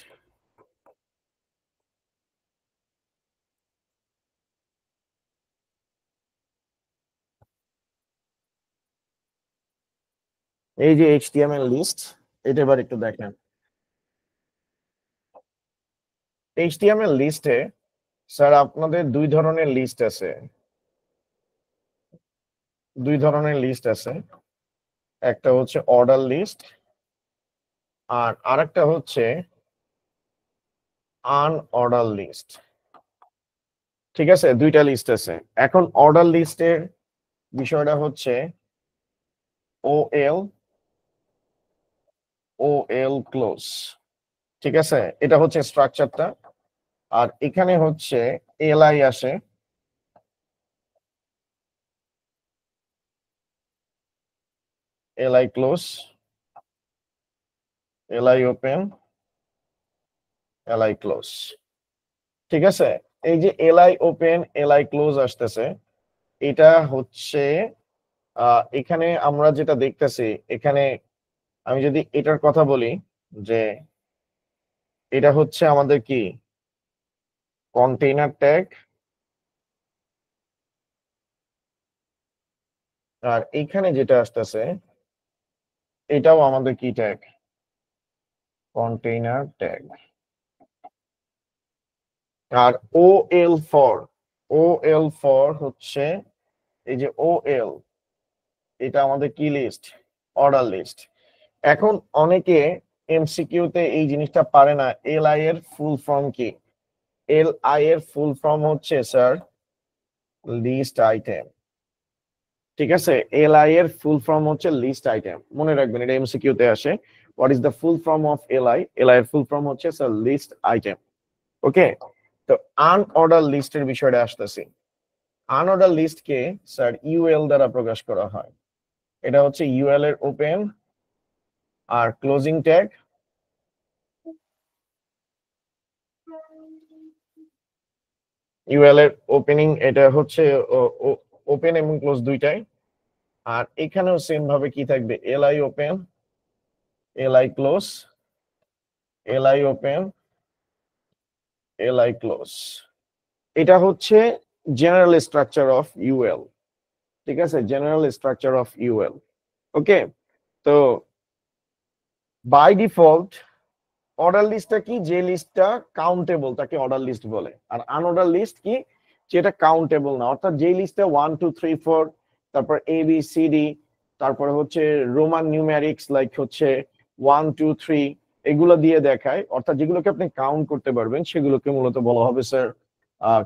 এই যে এইচটিএমএল লিস্ট, এটা এবার একটু দেখেন। এইচটিএমএল লিস্টে স্যার আপনাদের দুই ধরনের লিস্ট আছে, একটা হচ্ছে অর্ডার লিস্ট আর আরেকটা হচ্ছে আনঅর্ডার লিস্ট। ঠিক আছে, দুইটা লিস্ট আছে। এখন অর্ডার লিস্টের বিষয়টা হচ্ছে ওএল ক্লোজ। ঠিক আছে, এটা হচ্ছে স্ট্রাকচারটা। আর এখানে হচ্ছে এলআই আসে, LI close, LI open, LI close. ঠিক আছে, এই যে এলআই ওপেন এলআই ক্লোজ আসতেছে, এটা হচ্ছে এখানে আমরা যেটা দেখতেছি, এখানে আমি যদি এটার কথা বলি যে এটা হচ্ছে আমাদের কি কন্টেইনার ট্যাগ, আর এইখানে যেটা আসতেছে এটাও আমাদের কি ট্যাগ, কন্টেইনার ট্যাগ। আর ও এল ফর হচ্ছে এই যে এটা আমাদের কি লিস্ট, অর্ডার লিস্ট। এখন অনেকে এমসিকিউতে এই জিনিসটা পারে না, এলআই এর ফুল ফর্ম কি। এলআই এর ফুল ফর্ম হচ্ছে স্যার লিস্ট আইটেম। ঠিক আছে, এলআই এর ফুল ফর্ম হচ্ছে লিস্ট আইটেম, মনে রাখবেন এটা এমসিকিউ তে আসে। What is the full form of LI? LI এর ফুল ফর্ম হচ্ছে স্যার লিস্ট আইটেম। ওকে, তো আনঅর্ডার লিস্টের বিষয়টা আসতেছি। আনঅর্ডার লিস্ট কে স্যার ইউএল দ্বারা প্রকাশ করা হয়। এটা হচ্ছে ইউএল এর ওপেন আর ক্লোজিং ট্যাগ। ইউএল এর ওপেনিং এটা হচ্ছে ওপেন এবং ক্লোজ দুইটাই। আর এখানেও সেম ভাবে কি থাকবে, LI open, LI close, LI open, LI close. এটা হচ্ছে জেনারেল স্ট্রাকচার অফ ইউএল। ঠিক আছে, জেনারেল স্ট্রাকচার অফ ইউএল। ওকে, তো বাই ডিফল্ট অর্ডার লিস্টটা কি, যে লিস্টটা কাউন্টেবল তাকে অর্ডার লিস্ট বলে। আর আনঅর্ডার লিস্ট কি, যেটা কাউন্টেবল না, অর্থাৎ যে লিস্টে 1 2 3 4 তারপর এ বি সি ডি তারপরে হচ্ছে রোমান নিউমেরিক্স লাইক হচ্ছে 1 2 3 এগুলো দিয়ে দেখায়, অর্থাৎ যেগুলোকে আপনি কাউন্ট করতে পারবেন সেগুলোকে মূলত বলা হবে স্যার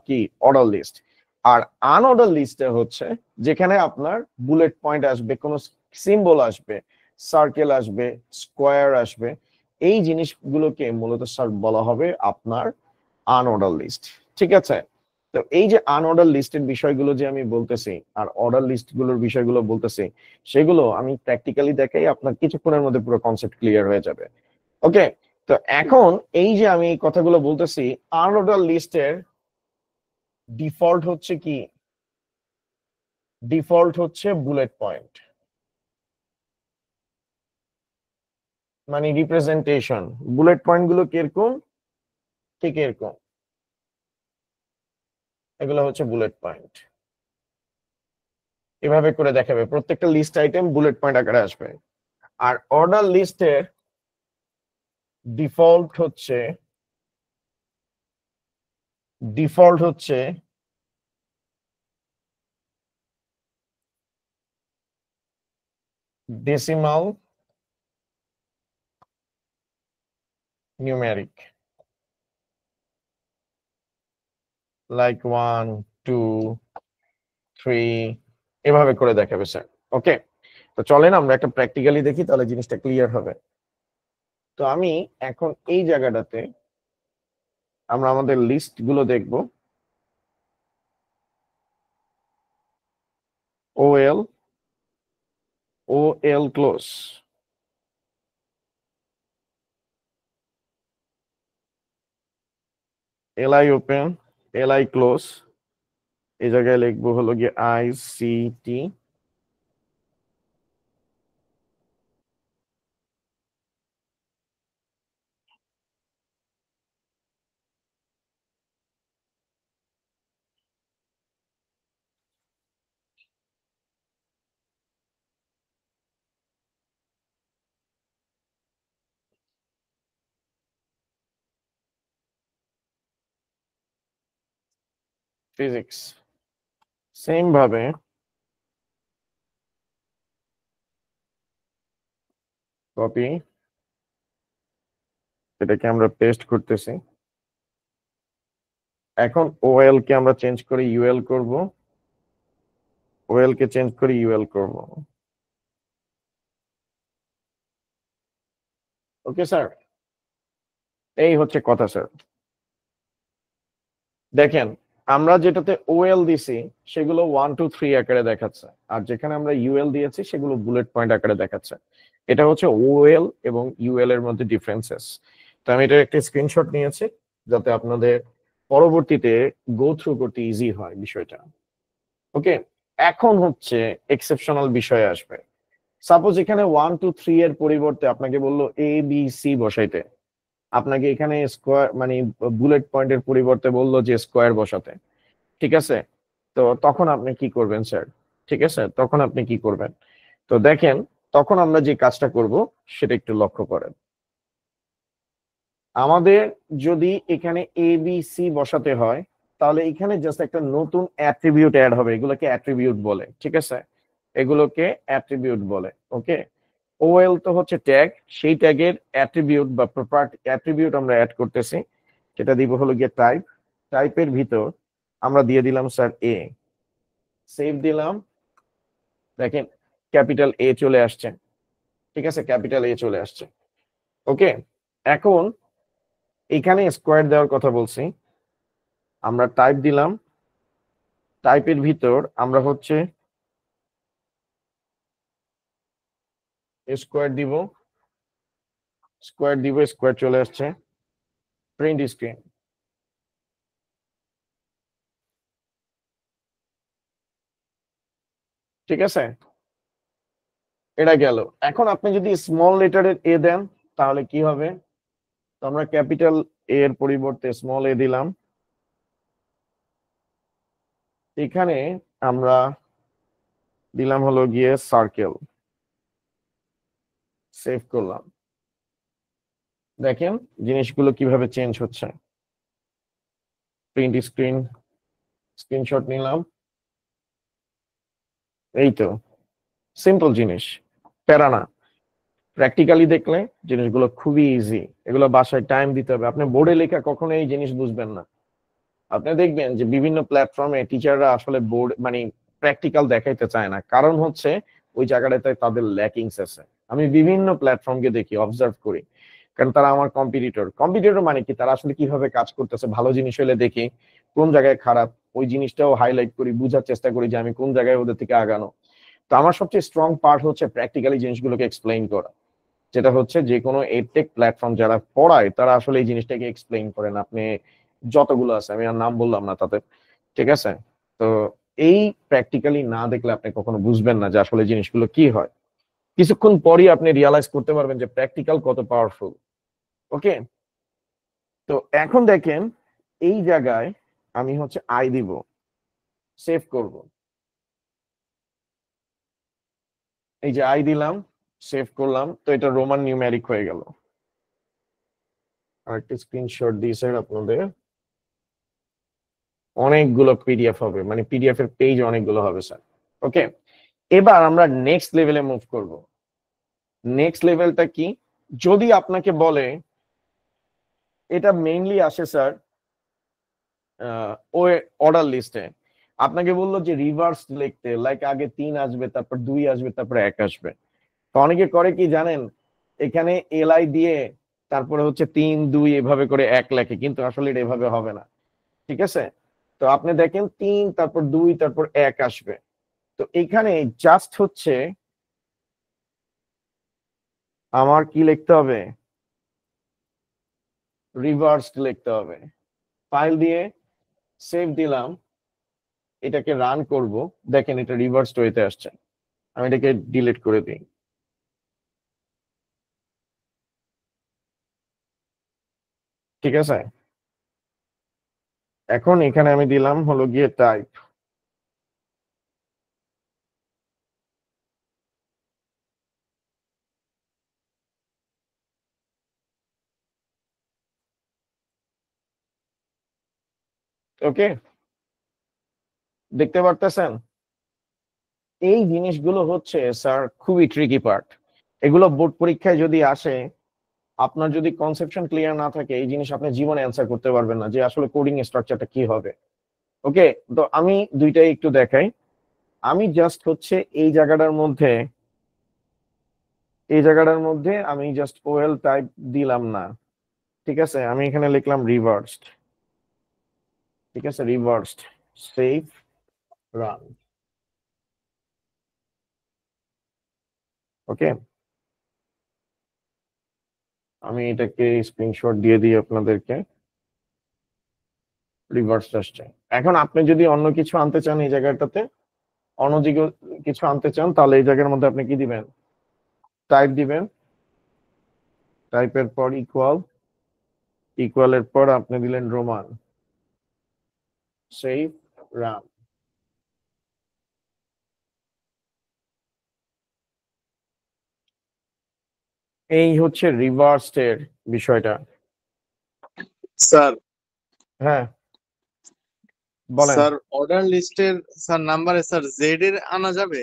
কি অর্ডার লিস্ট। আর আনঅর্ডার লিস্টে হচ্ছে যেখানে আপনার বুলেট পয়েন্ট আসবে, কোনো সিম্বল আসবে, সার্কেল আসবে, স্কোয়ার আসবে। এই জিনিসগুলোকে মূলত স্যার বলা হবে আপনার আনঅর্ডার লিস্ট। ঠিক আছে, তো এই যে আনঅর্ডার লিস্টের বিষয়গুলো যে আমি বলতেছি আর অর্ডার লিস্ট গুলোর বিষয়গুলো বলতেছি, সেগুলো আমি প্র্যাকটিক্যালি দেখাই, আপনার কিছুক্ষণের মধ্যে পুরো কনসেপ্ট ক্লিয়ার হয়ে যাবে। ওকে, তো এখন এই যে আমি এই কথাগুলো বলতেছি, আনঅর্ডার লিস্টের ডিফল্ট হচ্ছে কি? ডিফল্ট হচ্ছে বুলেট পয়েন্ট, মানে রিপ্রেজেন্টেশন। বুলেট পয়েন্ট গুলো কিরকম? ঠিক এরকম, এগুলো হচ্ছে বুলেট পয়েন্ট। এভাবে করে দেখাবে, প্রত্যেকটা লিস্ট আইটেম বুলেট পয়েন্ট আকারে আসবে। আর অর্ডার লিস্টের ডিফল্ট হচ্ছে ডেসিমাল নিউমেরিক, লাইক 1 2 3, এভাবে করে দেখাবে স্যার। ওকে, তো চলেন আমরা একটা প্র্যাকটিক্যালি দেখি, তাহলে জিনিসটা ক্লিয়ার হবে। তো আমি এখন এই জায়গাটাতে আমরা আমাদের লিস্ট গুলো দেখব। OL close, LI open, LI close. এই জায়গায় লিখবো হলো গিয়ে ICT, ফিজিক্স। সেম ভাবে কপি, এটাকে আমরা পেস্ট করতেছি। এখন OL কে আমরা চেঞ্জ করে UL করব, OL কে চেঞ্জ করে UL করব। ওকে স্যার, এই হচ্ছে কথা স্যার। দেখেন, আমরা যেটাতে OL দিছি সেগুলো 1 2 3 আকারে দেখাচ্ছে, আর যেখানে আমরা UL দিয়েছি সেগুলো বুলেট পয়েন্ট আকারে দেখাচ্ছে। এটা হচ্ছে OL এবং UL এর মধ্যে ডিফারেন্সেস। তো আমি এটার একটা স্ক্রিনশট নিয়েছি যাতে আপনাদের পরবর্তীতে গো থ্রু করতে ইজি হয় বিষয়টা। ওকে, এখন হচ্ছে এক্সেপশনাল বিষয় আসবে। সাপোজ এখানে 1 2 3 এর পরিবর্তে আপনাকে বললো ABC বসাইতে, আপনাকে এখানে স্কোয়ার মানে বুলেট পয়েন্টের পরিবর্তে বললো যে স্কোয়ার বসাতে। ঠিক আছে, তো তখন আপনি কি করবেন স্যার? ঠিক আছে, তখন আপনি কি করবেন? তো দেখেন, তখন আমরা যে কাজটা করব সেটা একটু লক্ষ্য করেন। আমাদের যদি এখানে ABC বসাতে হয়, তাহলে এখানে জাস্ট একটা নতুন অ্যাট্রিবিউট অ্যাড হবে, এগুলোকে অ্যাট্রিবিউট বলে। ঠিক আছে, এগুলোকে অ্যাট্রিবিউট বলে। ওকে, OL তো হচ্ছে ট্যাগ, সেই ট্যাগের অ্যাট্রিবিউট বা প্রপার্টি অ্যাট্রিবিউট আমরা অ্যাড করতেছি, সেটা দিব হলো গিয়ে টাইপ। টাইপের ভিতর আমরা দিয়ে দিলাম স্যার A, সেভ দিলাম। দেখেন ক্যাপিটাল A চলে আসছে। ঠিক আছে, ক্যাপিটাল A চলে আসছে। ওকে, এখন এখানে স্কোয়ার দেওয়ার কথা বলছি, আমরা টাইপ দিলাম। টাইপের ভিতর আমরা হচ্ছে স্কোয়ার দিব, স্কোয়ার চলে আসছে। প্রিন্ট স্ক্রিন, ঠিক আছে, এটা গেল। এখন আপনি যদি স্মল লেটারের A দেন তাহলে কি হবে? তো আমরা ক্যাপিটাল A এর পরিবর্তে স্মল A দিলাম। এখানে আমরা দিলাম হলো গিয়ে সার্কেল, সেভ করলাম। দেখেন জিনিসগুলো কিভাবে চেঞ্জ হচ্ছে। প্রিন্ট স্ক্রিন, স্ক্রিনশট নিলাম। এই তো সিম্পল জিনিস, প্যারা না। প্র্যাকটিক্যালি দেখলে জিনিসগুলো খুবই ইজি। এগুলো বাসায় টাইম দিতে হবে, আপনি বোর্ডে লেখা কখনো এই জিনিস বুঝবেন না। আপনি দেখবেন যে বিভিন্ন প্ল্যাটফর্মে টিচাররা আসলে বোর্ড মানে প্র্যাকটিক্যাল দেখাইতে চায় না, কারণ হচ্ছে ওই জায়গাটাতে তাদের ল্যাকিংস আছে। আমি বিভিন্ন প্ল্যাটফর্মকে দেখি, অবজার্ভ করি, কারণ তারা আমার কম্পিটিটর মানে কি, তারা আসলে কিভাবে কাজ করতেছে, ভালো জিনিস হলে দেখি কোন জায়গায় খারাপ, ওই জিনিসটাও হাইলাইট করি, বুঝার চেষ্টা করি যে আমি কোন জায়গায় ওদের থেকে আগানো। তো আমার সবচেয়ে স্ট্রং পার্ট হচ্ছে প্র্যাকটিক্যালি জিনিসগুলোকে এক্সপ্লেইন করা, যেটা হচ্ছে যে কোনো এডটেক প্ল্যাটফর্ম যারা পড়ায় তারা আসলে এই জিনিসটাকে এক্সপ্লেইন করেন। আপনি যতগুলো আছে, আমি আর নাম বললাম না তাদের, ঠিক আছে? তো এই প্র্যাকটিক্যালি না দেখলে আপনি কখনো বুঝবেন না যে আসলে জিনিসগুলো কি হয়। কিছুক্ষণ পরই আপনি রিয়ালাইজ করতে পারবেন যে প্র্যাকটিক্যাল কত পাওয়ারফুল। ওকে, তো এখন দেখেন এই জায়গায় আমি হচ্ছে আই দিব, সেভ করব, এই যে আই দিলাম, সেভ করলাম, তো এটা রোমান নিউমেরিক হয়ে গেল। আর একটা স্ক্রিনশট দিয়ে স্যার আপনাদের, অনেকগুলো পিডিএফ হবে, মানে পিডিএফ এর পেজ অনেকগুলো হবে স্যার। ওকে, এবার আমরা নেক্সট লেভেলে মুভ করব। নেক্সট লেভেলটা কি? যদি আপনাকে বলে, এটা মেইনলি আসে স্যার ওই অর্ডার লিস্টে, আপনাকে বললো যে রিভার্স লিখতে, লাইক আগে 3 আসবে, তারপর 2 আসবে, তারপর 1 আসবে। তো অনেকে করে কি জানেন, এখানে এলআই দিয়ে তারপরে হচ্ছে 3 2 এভাবে করে 1 লেখে, কিন্তু আসলে এটা এভাবে হবে না, ঠিক আছে? তো আপনি দেখেন 3 তারপর 2 তারপর 1 আসবে। তো এখানে জাস্ট হচ্ছে আমার কি লিখতে হবে, রিভার্স লিখতে হবে। ফাইল দিয়ে সেভ দিলাম, এটাকে রান করব, দেখেন এটা রিভার্স ওয়েতে আসছে। আমি এটাকে ডিলিট করে দিই। ঠিক আছে, এখন এখানে আমি দিলাম হলো গিয়ে টাইপ। ওকে, দেখতে পারতেছেন? এই জিনিসগুলো হচ্ছে স্যার খুবই ট্রিকি পার্ট। এগুলো বোর্ড পরীক্ষায় যদি আসে, আপনার যদি কনসেপশন ক্লিয়ার না থাকে, এই জিনিস আপনি জীবনে অ্যান্সার করতে পারবেন না যে আসলে কোডিং স্ট্রাকচারটা কি হবে। ওকে, তো আমি দুইটাই একটু দেখাই। আমি জাস্ট হচ্ছে এই জায়গাটার মধ্যে আমি জাস্ট ওয়েল টাইপ দিলাম না, ঠিক আছে? আমি এখানে লিখলাম রিভার্সড, ঠিক আছে, রিভার্সড, সেভ, রান। ওকে, আমি এটাকে স্ক্রিনশট দিয়ে দিই আপনাদেরকে। রিভার্স আসছে। এখন আপনি যদি অন্য কিছু আনতে চান এই জায়গাটাতে, অন্য কিছু আনতে চান, তাহলে এই জায়গার মধ্যে আপনি কি দিবেন, টাইপ দিবেন, টাইপের পর ইকুয়াল, ইকুয়ালের পর আপনি দিলেন রোমান, সেভ, রান। এই হচ্ছে রিভার্সড এর বিষয়টা। স্যার হ্যাঁ, বলেন। স্যার অর্ডার লিস্টের স্যার নাম্বারে স্যার জেড এর আনা যাবে?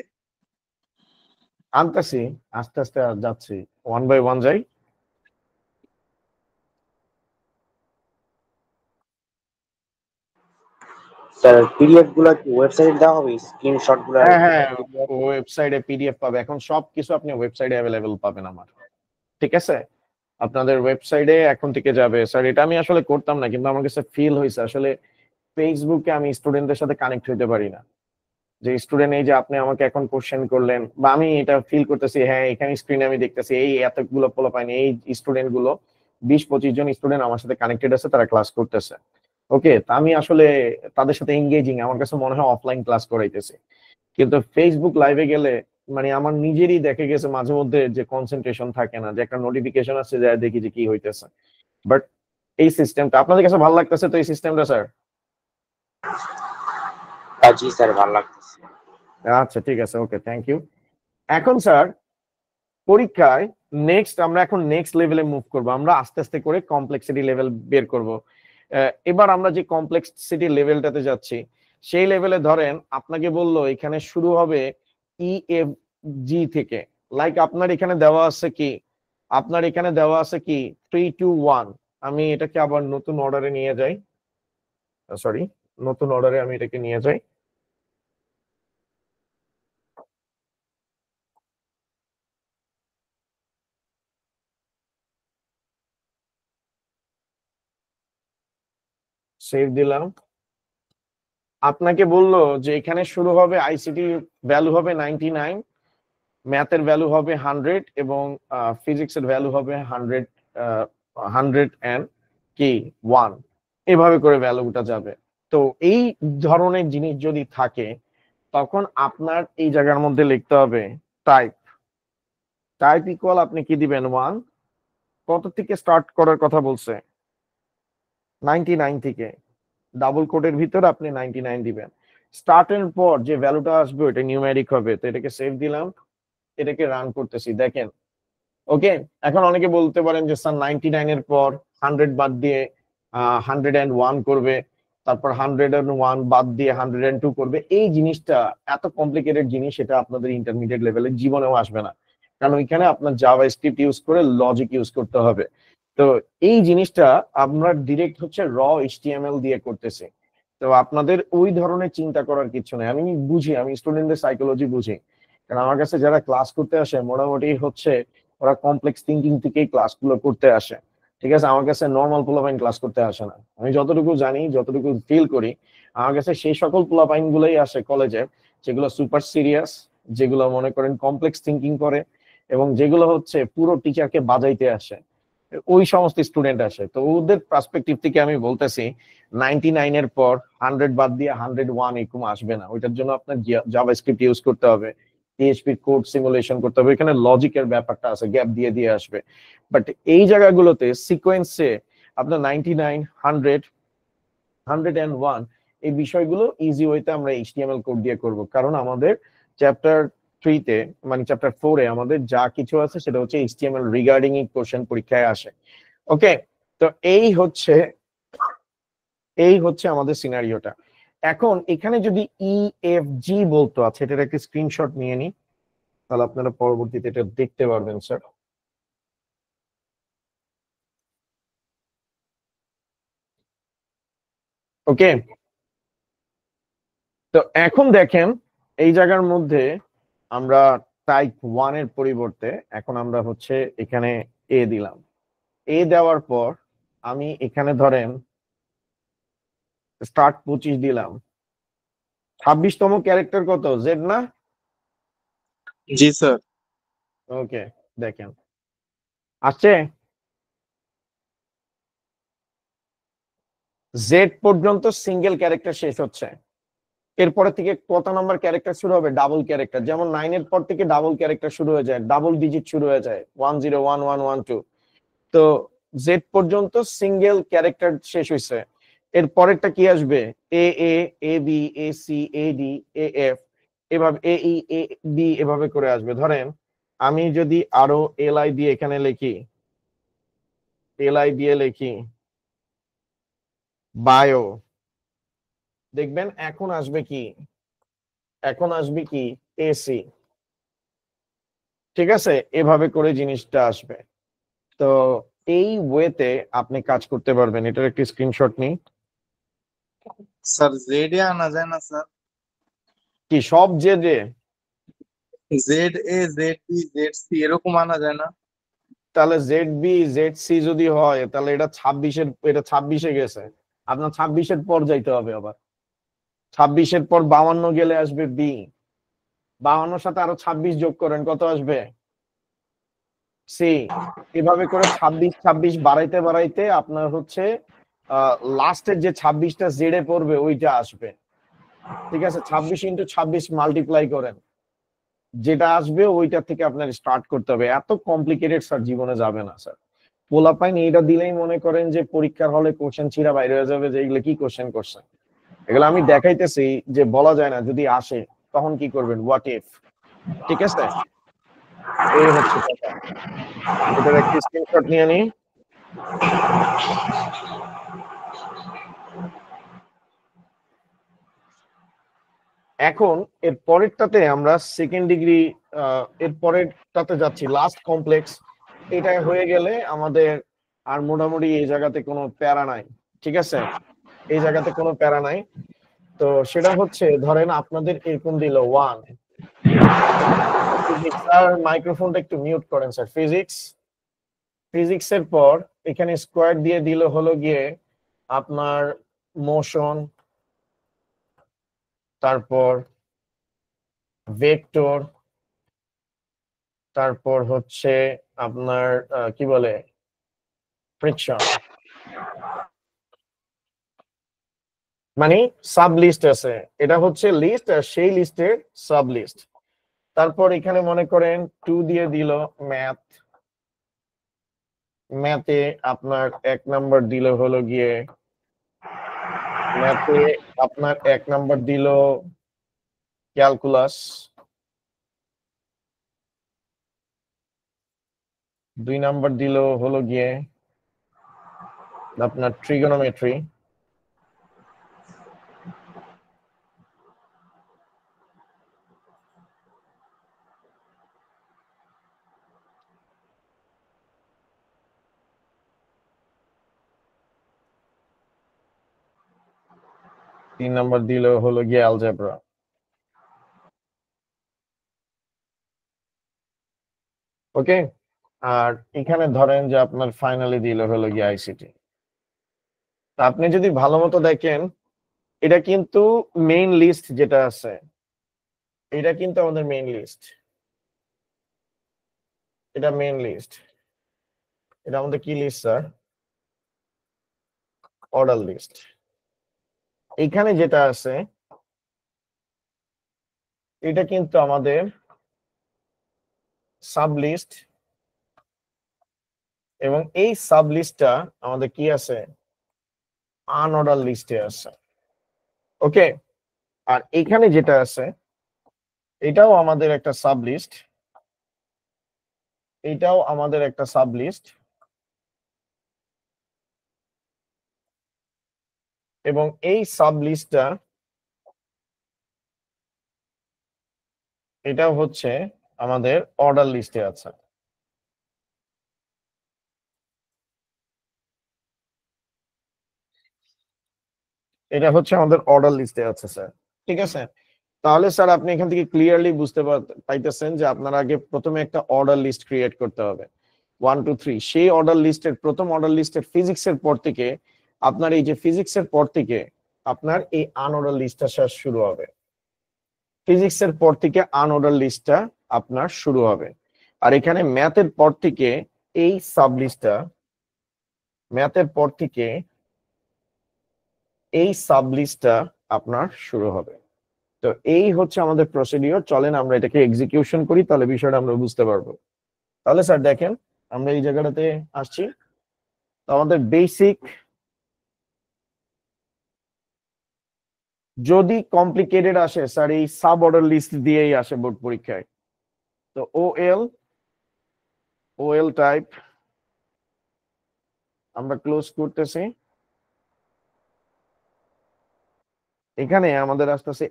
আনতেছি, আস্তে আস্তে যাচ্ছি, ওয়ান বাই ওয়ান যাই। স্যার পিডিএফ গুলো কি ওয়েবসাইটে দেওয়া হবে, স্ক্রিনশট গুলো? হ্যাঁ হ্যাঁ, ওয়েবসাইটে পিডিএফ পাবে, এখন সবকিছু আপনি ওয়েবসাইটে অ্যাভেলেবেল পাবেন আমার, ঠিক আছে? আপনাদের ওয়েবসাইটে এখন থেকে যাবে স্যার। এটা আমি আসলে করতাম না, কিন্তু আমার কাছে ফিল হয়েছে আসলে ফেসবুকে আমি স্টুডেন্টদের সাথে কানেক্ট হইতে পারি না। যে স্টুডেন্ট, এই যে আপনি আমাকে এখন কোশ্চেন করলেন, বা আমি এটা ফিল করতেছি, হ্যাঁ এখানে স্ক্রিনে আমি দেখতেছি এই এতগুলো পোলা পাইনি, এই স্টুডেন্ট গুলো 20-25 জন স্টুডেন্ট আমার সাথে কানেক্টেড আছে, তারা ক্লাস করতেছে। ওকে, তা আমি আসলে তাদের সাথে এঙ্গেজিং, আমার কাছে মনে হয় অফলাইন ক্লাস করাইতেছে। কিন্তু ফেসবুক লাইভে গেলে মানে আমার নিজেরই দেখে গেছে মাঝে মধ্যে যে কনসেন্ট্রেশন থাকে না, যে একটা নোটিফিকেশন আছে যায় দেখি যে কি হইতেছে। বাট এই সিস্টেমটা আপনাদের কাছে ভালো লাগতেছে তো, এই সিস্টেমটা স্যার? জি স্যার, ভালো লাগতেছে। আচ্ছা ঠিক আছে, ওকে, থ্যাংক ইউ। এখন স্যার পরীক্ষায় আমরা এখন নেক্সট লেভেলে মুভ করব, আমরা আস্তে আস্তে করে কমপ্লেক্সিটি লেভেল বের করব। এবার আমরা যে কমপ্লেক্সিটি লেভেলটাতে যাচ্ছি, সেই লেভেলে ধরেন আপনাকে বললো এখানে শুরু হবে EFG থেকে, লাইক আপনার এখানে দেওয়া আছে কি, 3 2 1। আমি এটাকে আবার নতুন অর্ডারে নিয়ে যাই, সরি, নতুন অর্ডারে আমি এটাকে নিয়ে যাই। সেভ দিলাম। আপনাকে বললো যে এখানে শুরু হবে আইসিটি ভ্যালু হবে 99, ম্যাথের ভ্যালু হবে 100 এবং ফিজিক্সের ভ্যালু হবে 100 এন্ড কি 1, এভাবে করে ভ্যালুটা যাবে। তো এই ধরনের জিনিস যদি থাকে তখন আপনার এই জায়গার মধ্যে লিখতে হবে টাইপ ইকুয়াল আপনি কি দিবেন 1, কত থেকে স্টার্ট করার কথা বলছে 99 থেকে, ডাবল কোটের ভিতর আপনি 99 দিবেন। স্টার্টের পর যে ভ্যালুটা আসবে ওটা নিউমেরিক হবে। তো এটাকে সেভ দিলাম, এটাকে রান করতেছি, দেখেন। ওকে, এখন অনেকে বলতে পারেন যে স্যার 99 এর পর 100 বাদ দিয়ে 101 করবে, তারপর 101 বাদ দিয়ে 102 করবে। এই জিনিসটা এত কমপ্লিকেটেড জিনিস, এটা আপনাদের ইন্টারমিডিয়েট লেভেলের জীবনেও আসবে না, কারণ এখানে আপনার জাভা স্ক্রিপ্ট ইউজ করে লজিক ইউজ করতে হবে। তো এই জিনিসটা আমরা ডিরেক্ট হচ্ছে র এইচটিএমএল দিয়ে করতেছি। তো আপনাদের ওই ধরনের চিন্তা করার কিছু নেই। আমি বুঝি, আমি স্টুডেন্টদের সাইকোলজি বুঝি, কারণ আমার কাছে যারা ক্লাস করতে আসে মোটামুটি হচ্ছে ওরা কমপ্লেক্স থিঙ্কিং থেকেই ক্লাসগুলো করতে আসে। ঠিক আছে, আমার কাছে নর্মাল পোলাপাইন ক্লাস করতে আসে না। আমি যতটুকু জানি, যতটুকু ফিল করি, আমার কাছে সেই সকল পোলাপাইন গুলোই আসে কলেজে যেগুলো সুপার সিরিয়াস, যেগুলো মনে করেন কমপ্লেক্স থিঙ্কিং করে, এবং যেগুলো হচ্ছে পুরো টিচারকে বাজাইতে আসে, ওই সমস্ত স্টুডেন্ট আসে। তো ওদের পার্সপেক্টিভ থেকে আমি বলতেছি 99 এর পর 100 বাদ দিয়ে 101 এরকম আসবে না। ওইটার জন্য আপনার জাভাস্ক্রিপ্ট ইউজ করতে হবে, পিএইচপি কোড সিমুলেশন করতে হবে, এখানে লজিকের ব্যাপারটা আছে, গ্যাপ দিয়ে দিয়ে আসবে। বাট এই জায়গাগুলোতে সিকোয়েন্সে আপনার 99, 100, 101 এই বিষয়গুলো ইজি ওয়েতে আমরা এইচটিএমএল কোড দিয়ে করব, কারণ আমাদের চ্যাপ্টার 3 তে মানে চ্যাপ্টার 4 এ আমাদের যা কিছু আছে সেটা হচ্ছে এইচটিএমএল রিগার্ডিং এই কোশ্চেন পরীক্ষায় আসে। ওকে, তো এই হচ্ছে আমাদের সিনারিওটা। এখন এখানে যদি ইএফজি বলতো, আচ্ছা এটার একটা স্ক্রিনশট নিয়ে নিই, তাহলে আপনারা পরবর্তীতে এটা দেখতে পারবেন স্যার। ওকে, তো এখন দেখেন এই জায়গার মধ্যে আমরা টাইপ 1 এর পরিবর্তে এখন আমরা হচ্ছে এখানে এ দিলাম। এ দেওয়ার পর আমি এখানে ধরেন স্টার্ট 25 দিলাম। 26তম ক্যারেক্টার কত, জেড না? জি স্যার। ওকে, দেখেন আসছে জেড পর্যন্ত সিঙ্গেল ক্যারেক্টার শেষ হচ্ছে। এরপরে থেকে কত নাম্বার ক্যারেক্টার শুরু হবে, ডাবল ক্যারেক্টার। যেমন 9 এর পর থেকে ডাবল ক্যারেক্টার শুরু হয়ে যায়, ডাবল ডিজিট শুরু হয়ে যায়, 10 11 12। তো জেড পর্যন্ত সিঙ্গেল ক্যারেক্টার শেষ হয়েছে। এর পরেরটা কি আসবে, A A, A B, A C, A D, A F, এভাবে এ ই, এ বি, এভাবে করে আসবে। ধরেন আমি যদি আরো এল আই দিয়ে এখানে লিখি, এল আই দিয়ে লিখি বায়ো, দেখবেন এখন আসবে কি, এখন আসবে কি এসি। ঠিক আছে, এভাবে করে জিনিসটা আসবে। তো এই ওয়েতে আপনি কাজ করতে পারবেন। এটার একটি স্ক্রিনশট নিই। স্যার জেড এ আনা যায় না স্যার? কি সব যে জেড এ, জেড বি, জেড সি এরকম আনা যায় না? তাহলে জেড বি জেড সি যদি হয় তাহলে এটা 26-এ গেছে, আপনার 26-এর পর যাইতে হবে। আবার 26-এর পর 52 গেলে আসবে বি, 52-এর সাথে আরো 26 যোগ করেন, কত আসবে সি। এভাবে করে 26 26 বাড়াইতে বাড়াইতে আপনার হচ্ছে লাস্টের যে 26টা জেডে পড়বে ওইটা আসবে। ঠিক আছে, 26 ইন্টু 26 মাল্টিপ্লাই করেন, যেটা আসবে ওইটা থেকে আপনার স্টার্ট করতে হবে। এত কমপ্লিকেটেড স্যার জীবনে যাবে না স্যার। পোলাপাইন এইটা দিলেই মনে করেন যে পরীক্ষার হলে কোশ্চেন ছিঁড়া বাইরে হয়ে যাবে, যে এগুলো কি কোশ্চেন করছেন। এগুলো আমি দেখাইতেছি যে বলা যায় না, যদি আসে তখন কি করবেন, হোয়াট ইফ। ঠিক আছে, এই হচ্ছে কথা। এটার একটি স্ক্রিনশট নিয়ে নিই। এখন এর পরেরটাতে আমরা সেকেন্ড ডিগ্রি, এর পরেরটাতে যাচ্ছি, লাস্ট কমপ্লেক্স। এটা হয়ে গেলে আমাদের আর মোটামুটি এই জায়গাতে কোনো প্যারা নাই। ঠিক আছে, এই জায়গাতে কোনো প্যারা নাই। তো সেটা হচ্ছে ধরেন আপনাদের এরকম দিল 1 ফিজিক্স। আর মাইক্রোফোনটা একটু মিউট করেন স্যার। ফিজিক্সের পর এখানে স্কোয়ার দিয়ে দিল হলো গিয়ে আপনার মোশন, তারপর ভেক্টর, তারপর হচ্ছে আপনার কি বলে ফ্রিকশন, মানে সাব লিস্ট আছে। এটা হচ্ছে লিস্ট আর সেই লিস্টের সাব লিস্ট। তারপর এখানে মনে করেন 2 দিয়ে দিল ম্যাথ, ম্যাথে আপনার 1 নাম্বার দিল হলো গিয়ে, ম্যাথে আপনার 1 নাম্বার দিল ক্যালকুলাস, 2 নাম্বার দিল হলো গিয়ে আপনার ট্রিগোনোমেট্রি, তিন নাম্বার দিল হলো গিয়ে অ্যালজেব্রা। ওকে, আর এখানে ধরেন যে আপনার ফাইনালি দিল হলো গিয়ে আইসিটি। আপনি যদি ভালো মতো দেখেন, এটা কিন্তু মেইন লিস্ট যেটা আছে, এটা কিন্তু আমাদের মেইন লিস্ট, এটা মেইন লিস্ট। এটা আমাদের কি লিস্ট স্যার? Order list. এখানে যেটা আছে এটা কিন্তু আমাদের সাব লিস্ট, এবং এই সাব লিস্টটা আমাদের কি আছে? আনঅর্ডার লিস্টে আছে। ওকে, আর এখানে যেটা আছে এটাও আমাদের একটা সাব লিস্ট, এটাও আমাদের একটা সাব লিস্ট, এবং এই সাব লিস্টটা এটাও হচ্ছে আমাদের অর্ডার লিস্টে আছে। এটা হচ্ছে আমাদের অর্ডার লিস্টে আছে স্যার। ঠিক আছে, তাহলে স্যার আপনি এখান থেকে ক্লিয়ারলি বুঝতে পাইতেছেন যে আপনার আগে প্রথমে একটা অর্ডার লিস্ট ক্রিয়েট করতে হবে 1 2 3। সেই অর্ডার লিস্টের প্রথম অর্ডার লিস্টের ফিজিক্সের পর থেকে আপনার এই যে ফিজিক্সের পর থেকে আপনার এই আনঅর্ডার লিস্টটা স্যার শুরু হবে। ফিজিক্সের পর থেকে আনঅর্ডার লিস্টটা আপনার শুরু হবে। আর এখানে ম্যাথের পর থেকে এই সাব লিস্টটা, ম্যাথের পর থেকে এই সাব লিস্টটা আপনার শুরু হবে। তো এই হচ্ছে আমাদের প্রসিডিওর। চলেন আমরা এটাকে এক্সিকিউশন করি, তাহলে বিষয়টা আমরা বুঝতে পারবো। তাহলে স্যার দেখেন আমরা এই জায়গাটাতে আসছি। তো আমাদের বেসিক, যদি কমপ্লিকেটেড আসে স্যার এই সাব অর্ডার লিস্ট দিয়েই আসে বোর্ড পরীক্ষায়। তো ওএল টাইপ আমরা ক্লোজ করতেছি। এখানে আমাদের আসতেছে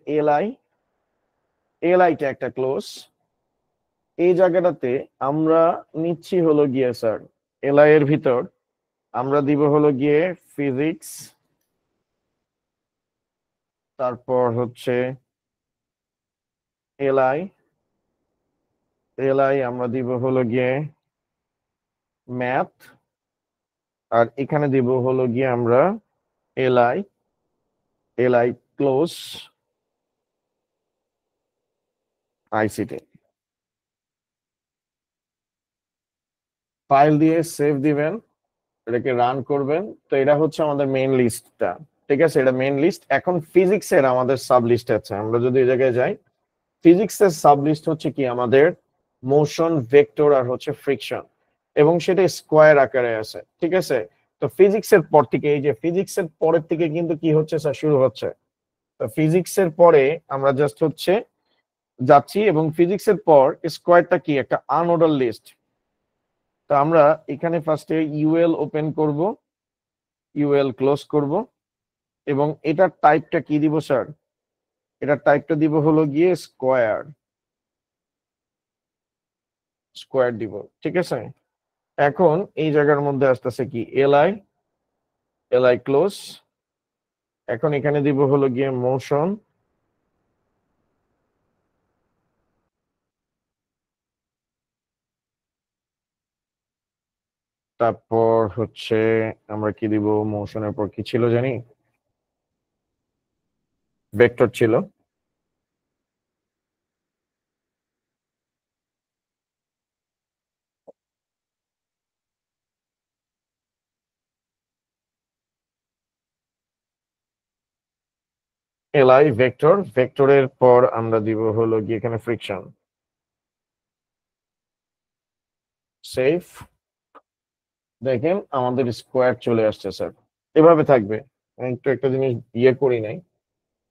এলআইটা একটা ক্লোজ। এই জায়গাটাতে আমরা নিচ্ছি হলো গিয়ে স্যার এলআই এর ভিতর আমরা দিব হলো গিয়ে ফিজিক্স, তারপর হচ্ছে এলআই, আমরা দিব হলো গিয়ে ম্যাথ, আর এখানে দিব হলো গিয়ে আমরা এলআই ক্লোজ আইসিটি। ফাইল দিয়ে সেভ দিবেন, এটাকে রান করবেন। তো এটা হচ্ছে আমাদের মেইন লিস্টটা। ঠিক আছে, এটা মেইন লিস্ট। এখন ফিজিক্সের আমাদের সাব লিস্ট আছে। আমরা যদি এই জায়গায় যাই, ফিজিক্সের সাব লিস্ট হচ্ছে কি আমাদের মোশন, ভেক্টর আর হচ্ছে ফ্রিকশন, এবং সেটা স্কোয়ার আকারে আছে। ঠিক আছে, তো ফিজিক্সের পর থেকে, এই যে ফিজিক্সের পরের থেকে কিন্তু কি হচ্ছে স্যার শুরু হচ্ছে। তো ফিজিক্সের পরে আমরা জাস্ট হচ্ছে যাচ্ছি, এবং ফিজিক্সের পর স্কোয়ারটা কি একটা আনঅর্ডার লিস্ট। তো আমরা এখানে ফার্স্টে ইউএল ওপেন করব, ইউএল ক্লোজ করব, এবং এটার টাইপটা কি দিব স্যার? এটার টাইপটা দিব হলো গিয়ে স্কোয়ার, স্কোয়ার দিব। ঠিক আছে, এখন এই জায়গার মধ্যে আসতেছে কি এলআই ক্লোজ। এখন এখানে দিব হলো গিয়ে মোশন, তারপর হচ্ছে আমরা কি দিব, মোশনের পর কি ছিল জানি, ভেক্টর ছিল। এলআই ভেক্টর, ভেক্টরের পর আমরা দিব হলো গিয়ে এখানে ফ্রিকশন। সেফ, দেখেন আমাদের স্কোয়ার চলে আসছে স্যার। এভাবে থাকবে। একটু একটা জিনিস ইয়ে করি নাই,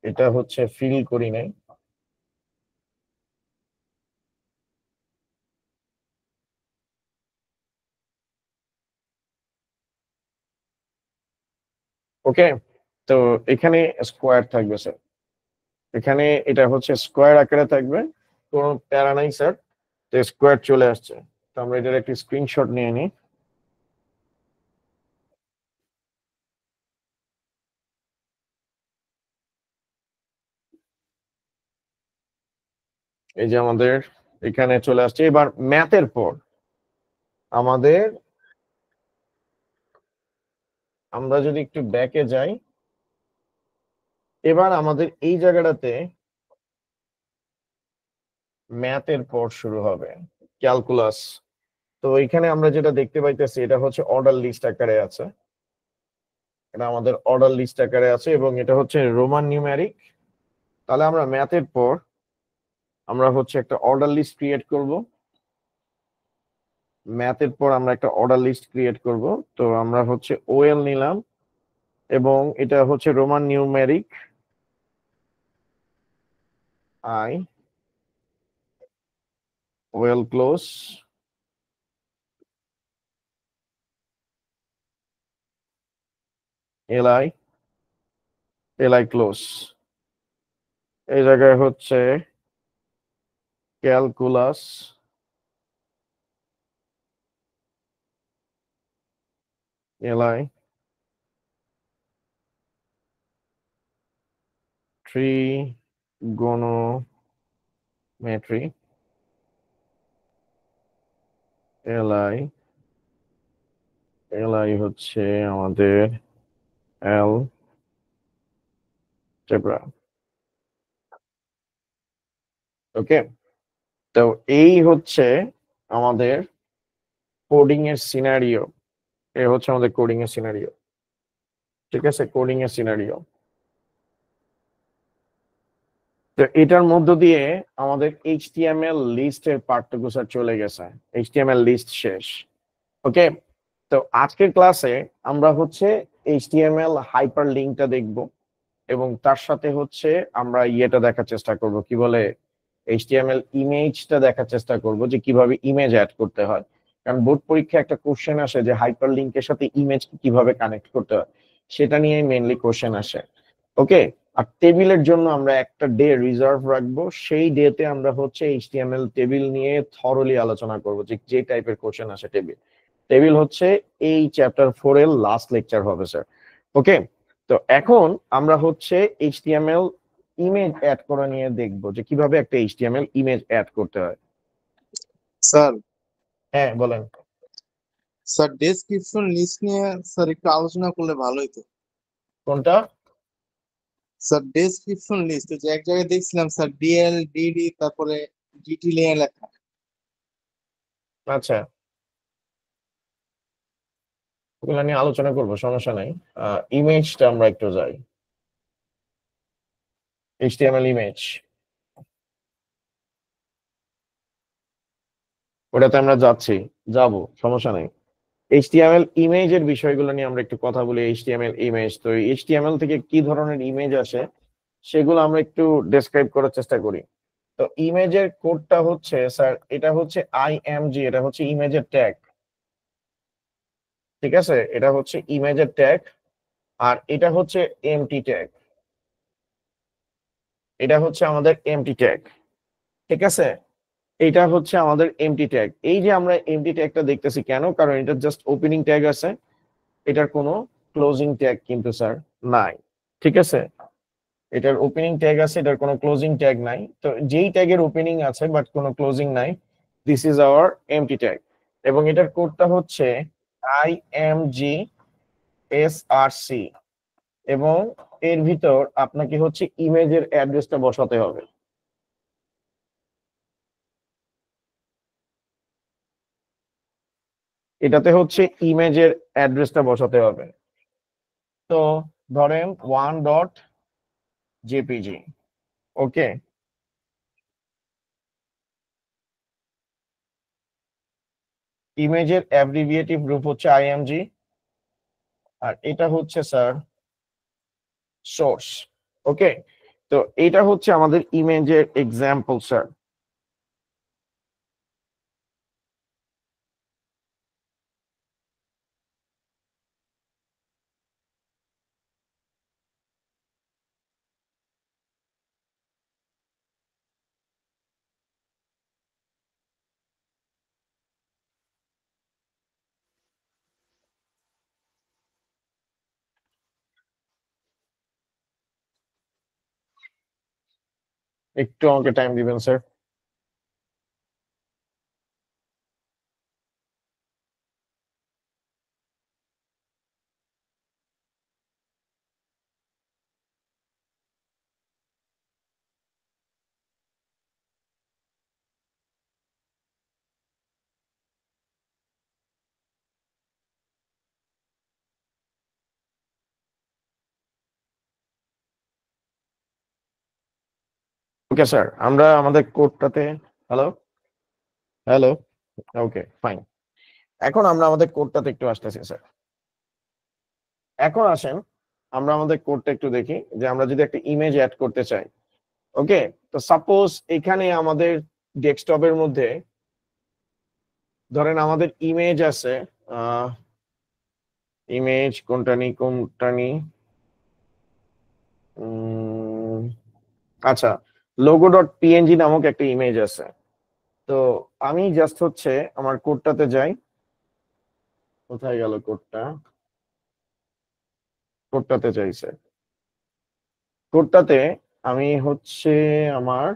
এটা হচ্ছে ফিল করি নাই। ওকে, তো এখানে স্কোয়ার থাকবে স্যার, এখানে এটা হচ্ছে স্কোয়ার আকারে থাকবে, কোনো প্যারা নাই স্যার। তো স্কোয়ার চলে আসছে, তো আমরা এটার একটি স্ক্রিনশট নিয়ে নিই। এই যে আমাদের এখানে চলে আসছে। এবার ম্যাথের পর আমাদের, আমরা যদি একটু ব্যাকে যাই, এবার আমাদের এই জায়গাটাতে ম্যাথের পর শুরু হবে ক্যালকুলাস। তো এখানে আমরা যেটা দেখতে পাইতেছি এটা হচ্ছে অর্ডার লিস্ট আকারে আছে, এটা আমাদের অর্ডার লিস্ট আকারে আছে এবং এটা হচ্ছে রোমান নিউমেরিক। তাহলে আমরা ম্যাথের পর আমরা হচ্ছে একটা অর্ডার লিস্ট ক্রিয়েট করব। ম্যাথের পর আমরা একটা অর্ডার লিস্ট ক্রিয়েট করব। তো আমরা হচ্ছে ওএল নিলাম এবং এটা হচ্ছে Roman numeric I, well close, LI, LI close. এই জায়গায় হচ্ছে calculus, LI, trigonometry, LI, LI হচ্ছে আমাদের অ্যালজেব্রা। ওকে, তো এই হচ্ছে আমাদের কোডিং এর সিনারিও, এই হচ্ছে আমাদের কোডিং এর সিনারিও। ঠিক আছে, কোডিং এর সিনারিও। তো এটার মধ্য দিয়ে আমাদের এইচটিএমএল লিস্টের পার্টটুকু স্যার চলে গেছে, এইচটিএমএল লিস্ট শেষ। ওকে, তো আজকের ক্লাসে আমরা হচ্ছে এইচটিএমএল হাইপার লিঙ্কটা দেখব এবং তার সাথে হচ্ছে আমরা ইয়েটা দেখার চেষ্টা করব, কি বলে, এইচটিএমএল ইমেজটা দেখার চেষ্টা করব যে কিভাবে ইমেজ অ্যাড করতে হয়। কারণ বোর্ড পরীক্ষায় একটা কোশ্চেন আসে যে হাইপার লিঙ্কের সাথে ইমেজ কিভাবে কানেক্ট করতে হয়, সেটা নিয়ে মেইনলি কোশ্চেন আসে। ওকে, আর টেবিলের জন্য আমরা একটা ডে রিজার্ভ রাখবো, সেই ডেতে আমরা হচ্ছে এইচটিএমএল টেবিল নিয়ে থরলি আলোচনা করব যে যে টাইপের কোশ্চেন আসে টেবিল। টেবিল হচ্ছে এই চ্যাপ্টার 4 এর লাস্ট লেকচার হবে স্যার। ওকে, তো এখন আমরা হচ্ছে এইচটিএমএল ইমেজ অ্যাড করা নিয়ে দেখবো যে কিভাবে একটা এইচটিএমএল ইমেজ অ্যাড করতে হয়। স্যার হ্যাঁ বলেন। স্যার ডেসক্রিপশন লিস্ট নিয়ে স্যার একটু আলোচনা করলে ভালো হতো। কোনটা? স্যার ডেসক্রিপশন লিস্ট, যে এক জায়গায় দেখছিলাম স্যার ডিএল ডিডি তারপরে ডিটি নিয়ে লেখা। আচ্ছা, ওগুলো নিয়ে আলোচনা করবো, সমস্যা নাই। ইমেজটা আমরা একটু যাই, এইচটিএমএল ইমেজ, ওটাতে আমরা যাচ্ছি, যাব, সমস্যা নাই। এইচটিএমএল ইমেজের বিষয়গুলো নিয়ে আমরা একটু কথা বলি। এইচটিএমএল ইমেজ, তো এইচটিএমএল থেকে কি ধরনের ইমেজ আসে সেগুলো আমরা একটু ডেসক্রাইব করার চেষ্টা করি। তো ইমেজের কোডটা হচ্ছে স্যার, এটা হচ্ছে আইএমজি, এটা হচ্ছে ইমেজের ট্যাগ। ঠিক আছে, এটা হচ্ছে ইমেজের ট্যাগ, আর এটা হচ্ছে এমটি ট্যাগ, এটা হচ্ছে আমাদের এমটি ট্যাগ। ঠিক আছে, এটা হচ্ছে আমাদের এমটি ট্যাগ। এই যে আমরা এমটি ট্যাগটা দেখতেছি কেন, কারণ এটা জাস্ট ওপেনিং ট্যাগ আছে, এটার কোনো ক্লোজিং ট্যাগ কিন্তু স্যার নাই। ঠিক আছে, এটার ওপেনিং ট্যাগ আছে, এটার কোনো ক্লোজিং ট্যাগ নাই। তো যেই ট্যাগের ওপেনিং আছে বাট কোনো ক্লোজিং নাই, this is our MT tag. এবং এটার কোডটা হচ্ছে IMG SRC। এবং এর ভিতর আপনাকে হচ্ছে ইমেজের অ্যাড্রেসটা বসাতে হবে। এটাতে হচ্ছে ইমেজের অ্যাড্রেসটা বসাতে হবে। তো ধরেন 1.jpg। ওকে, ইমেজের অ্যাব্রিভিয়েটিভ রূপ হচ্ছে img, আর এটা হচ্ছে স্যার সোর্স। ওকে, তো এটা হচ্ছে আমাদের ইমেজের এক্সাম্পল স্যার। একটু আমাকে টাইম দিবেন স্যার। ওকে স্যার, আমরা আমাদের কোডটাতে হ্যালো হ্যালো ওকে ফাইন। এখন আমরা আমাদের কোডটাতে একটু আসতেছি স্যার। এখন আসেন আমরা আমাদের কোডটা একটু দেখি যে আমরা যদি একটা ইমেজ অ্যাড করতে চাই। ওকে, তো সাপোজ এখানে আমাদের ডেস্কটপের মধ্যে ধরেন আমাদের ইমেজ আছে, ইমেজ কোনটা নি আচ্ছা, logo.png নামক একটা ইমেজ আছে। তো আমি জাস্ট হচ্ছে আমার কোডটাতে যাই। কোথায় গেল কোডটা? কোডটাতে চাইছে, কোডটাতে আমি হচ্ছে আমার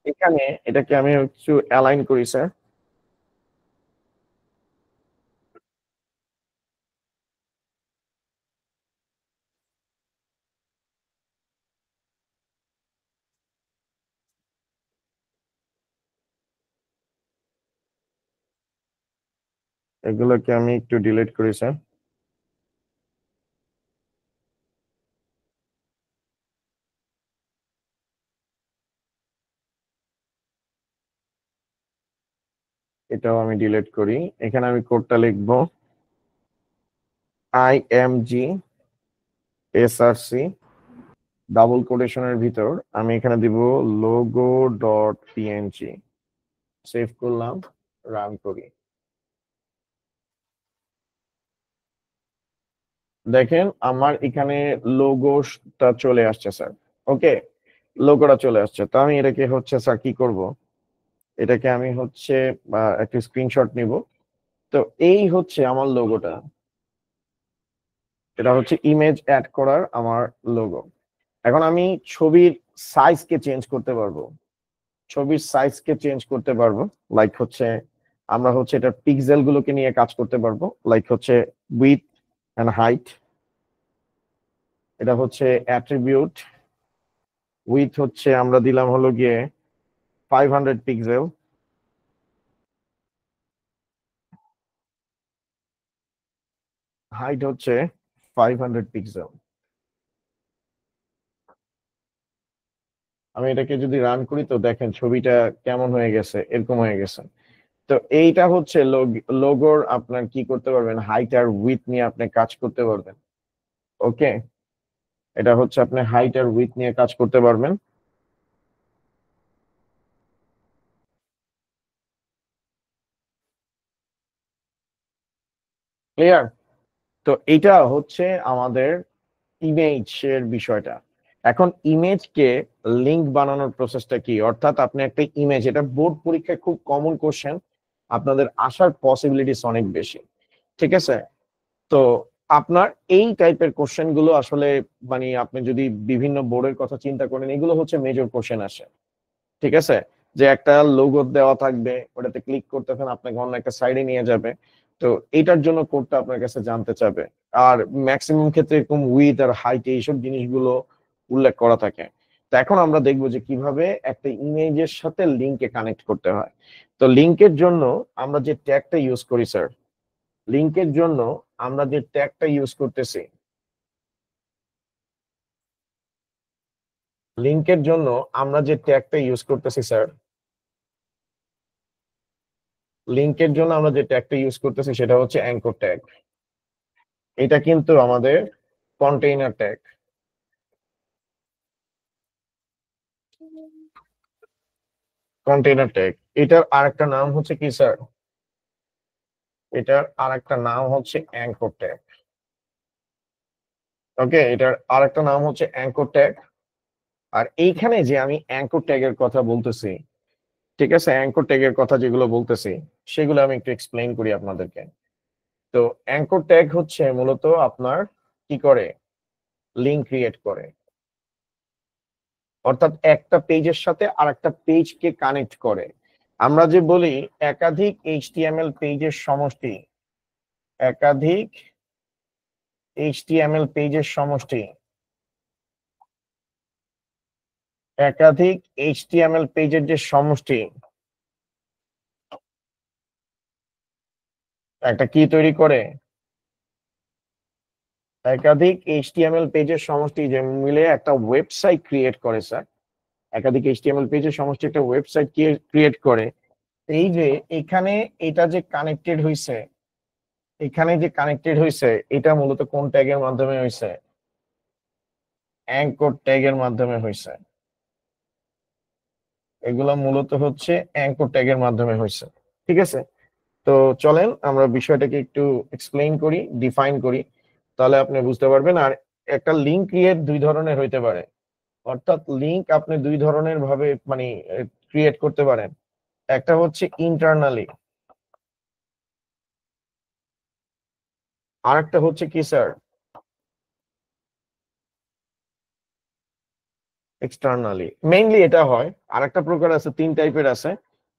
এখানে এটাকে আমি একটু অ্যালাইন করি স্যার। এগুলোকে আমি একটু ডিলিট করি স্যার। এটাও আমি ডিলিট করি। এখানে আমি কোডটা লিখবো img src ডাবল কোটেশনের ভিতর আমি এখানে দিব logo.png। সেভ করলাম, রান করি। দেখেন আমার এখানে লোগোটা চলে আসছে স্যার। ওকে, লোগোটা চলে আসছে। তো আমি এটাকে হচ্ছে স্যার কি করব, এটাকে আমি হচ্ছে একটা স্ক্রিনশট নিব। তো এই হচ্ছে আমার লোগোটা, এটা হচ্ছে ইমেজ অ্যাড করার আমার লোগো। এখন আমি ছবির সাইজকে চেঞ্জ করতে পারবো, ছবির সাইজকে চেঞ্জ করতে পারবো। লাইক হচ্ছে আমরা হচ্ছে এটা পিক্সেল গুলোকে নিয়ে কাজ করতে পারবো। লাইক হচ্ছে উইথ এন্ড হাইট, এটা হচ্ছে অ্যাট্রিবিউট। উইথ হচ্ছে আমরা দিলাম হলো গিয়ে 500 পিক্সেল, হাইট হচ্ছে 500 পিক্সেল। আমি এটাকে যদি রান করি তো দেখেন ছবিটা কেমন হয়ে গেছে, এরকম হয়ে গেছে। তো এইটা হচ্ছে লোগোর আপনার কি করতে পারবেন, হাইট আর উইথ নিয়ে আপনি কাজ করতে পারবেন। ওকে, এটা হচ্ছে আপনি হাইট আর উইথ নিয়ে কাজ করতে পারবেন। ক্লিয়ার? তো এটা হচ্ছে আমাদের ইমেজের বিষয়টা। এখন ইমেজকে লিংক বানানোর প্রসেসটা কি, অর্থাৎ আপনি একটা ইমেজ, এটা বোর্ড পরীক্ষায় খুব কমন কোশ্চেন, আপনাদের আসার পসিবিলিটিস অনেক বেশি। ঠিক আছে, তো আপনার এই টাইপের কোশ্চেন গুলো আসলে মানে আপনি যদি বিভিন্ন বোর্ডের কথা চিন্তা করেন, এগুলো হচ্ছে মেজর কোশ্চেন আসে। ঠিক আছে, যে একটা লোগো দেওয়া থাকবে, ওটাতে ক্লিক করতেছেন আপনাকে অন্য একটা সাইডে নিয়ে যাবে। তো এটার জন্য কোডটা আপনার কাছে জানতে চাবে। আর ম্যাক্সিমাম ক্ষেত্রে এরকম উইথ আর হাইট এইসব জিনিসগুলো উল্লেখ করা থাকে। তো এখন আমরা দেখবো যে কিভাবে একটা ইমেজের সাথে লিঙ্কে কানেক্ট করতে হয়। তো লিঙ্কের জন্য আমরা যে ট্যাগটা ইউজ করি স্যার, লিঙ্কের জন্য আমরা যে ট্যাগটা ইউজ করতেছি, লিঙ্কের জন্য আমরা যে ট্যাগটা ইউজ করতেছি স্যার, লিঙ্কের জন্য আমরা যে ট্যাগটা ইউজ করতেছি সেটা হচ্ছে অ্যাঙ্কর ট্যাগ। এটা কিন্তু আমাদের কন্টেইনার ট্যাগ। কন্টেইনার ট্যাগ এটার আরেকটা নাম হচ্ছে কি স্যার? এটার আরেকটা নাম হচ্ছে অ্যাঙ্কর ট্যাগ। ওকে, এটার আরেকটা নাম হচ্ছে অ্যাঙ্কর ট্যাগ। আর এইখানে যে আমি অ্যাঙ্কর ট্যাগের কথা বলতেছি, ঠিক আছে, অ্যাঙ্কর ট্যাগের কথা যেগুলো বলতেছি সেগুলো আমি একটু এক্সপ্লেইন করি আপনাদেরকে। তো অ্যাঙ্কর ট্যাগ হচ্ছে মূলত আপনার কি করে, লিঙ্ক ক্রিয়েট করে, অর্থাৎ একটা পেজের সাথে আরেকটা পেজকে কানেক্ট করে। আমরা যে বলি একাধিক এইচটিএমএল পেজের সমষ্টি, একাধিক এইচটিএমএল পেজের সমষ্টি, একাধিক এইচটিএমএল পেজের যে সমষ্টি একটা কি তৈরি করে, একাধিক এইচটিএমএল পেজের সমষ্টি যে মিলে একটা ওয়েবসাইট ক্রিয়েট করে স্যার। একাধিক এইচটিএমএল পেজের সমষ্টি একটা ওয়েবসাইট ক্রিয়েট করে। এই যে এখানে এটা যে কানেক্টেড হইছে, এখানে যে কানেক্টেড হইছে এটা মূলত কোন ট্যাগের মাধ্যমে হইছে? অ্যাঙ্কর ট্যাগের মাধ্যমে হইছে। এগুলা মূলত হচ্ছে অ্যাঙ্কর ট্যাগের মাধ্যমে হইছে। ঠিক আছে, তো চলেন আমরা বিষয়টাকে একটু এক্সপ্লেইন করি, ডিফাইন করি, তাহলে আপনি বুঝতে পারবেন। আর একটা লিঙ্ক ক্রিয়েট দুই ধরনের হইতে পারে, অর্থাৎ লিঙ্ক আপনি দুই ধরনের ভাবে মানে ক্রিয়েট করতে পারেন। একটা হচ্ছে ইন্টারনালি, আর একটা হচ্ছে কি স্যার? এক্সটার্নালি। মেইনলি এটা হয়, আর একটা প্রকার আছে, তিন টাইপের আছে,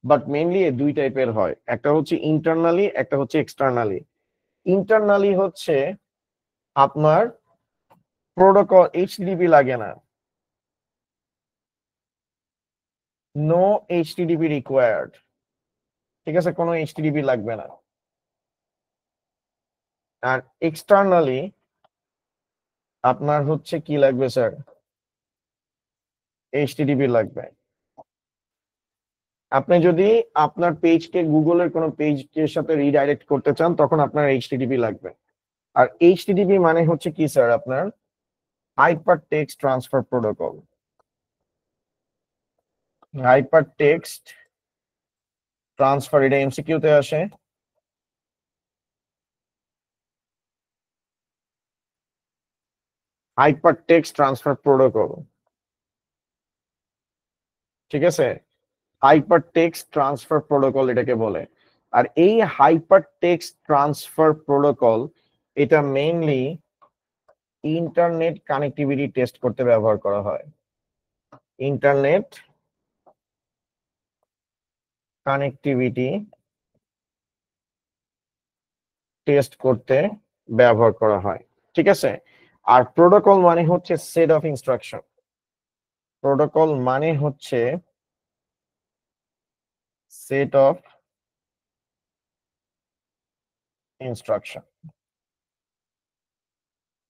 বাট মেইনলি এই দুই টাইপের হয়। একটা হচ্ছে ইন্টারনালি, একটা হচ্ছে এক্সটার্নালি। ইন্টারনালি হচ্ছে আপনার প্রোটোকল এইচটিটিপি লাগে না, নো এইচটিটিপি রিকোয়ার্ড। ঠিক আছে, কোনো এইচটিটিপি লাগবে না। আর এক্সটার্নালি আপনার হচ্ছে কি লাগবে স্যার? এইচটিটিপি লাগবে। আপনি যদি আপনার পেজকে গুগলের কোনো পেজের সাথে রিডাইরেক্ট করতে চান তখন আপনার এইচটিটিপি লাগবে। আর এইচটিটিপি মানে হচ্ছে কি স্যার? আপনার hyper text transfer protocol. Hyper text transfer, এটা এমসিকিউ তে আসে। হাইপার টেক্সট ট্রান্সফার প্রোটোকল, ঠিক আছে, হাইপার টেক্সট ট্রান্সফার প্রোটোকল এটাকে বলে। আর এই হাইপার টেক্সট ট্রান্সফার প্রোটোকল এটা মেইনলি ইন্টারনেট কানেক্টিভিটি টেস্ট করতে ব্যবহার করা হয়। ইন্টারনেট কানেক্টিভিটি টেস্ট করতে ব্যবহার করা হয়, ঠিক আছে। আর প্রোটোকল মানে হচ্ছে সেট অফ ইনস্ট্রাকশন। প্রোটোকল মানে হচ্ছে সেট অফ ইনস্ট্রাকশন।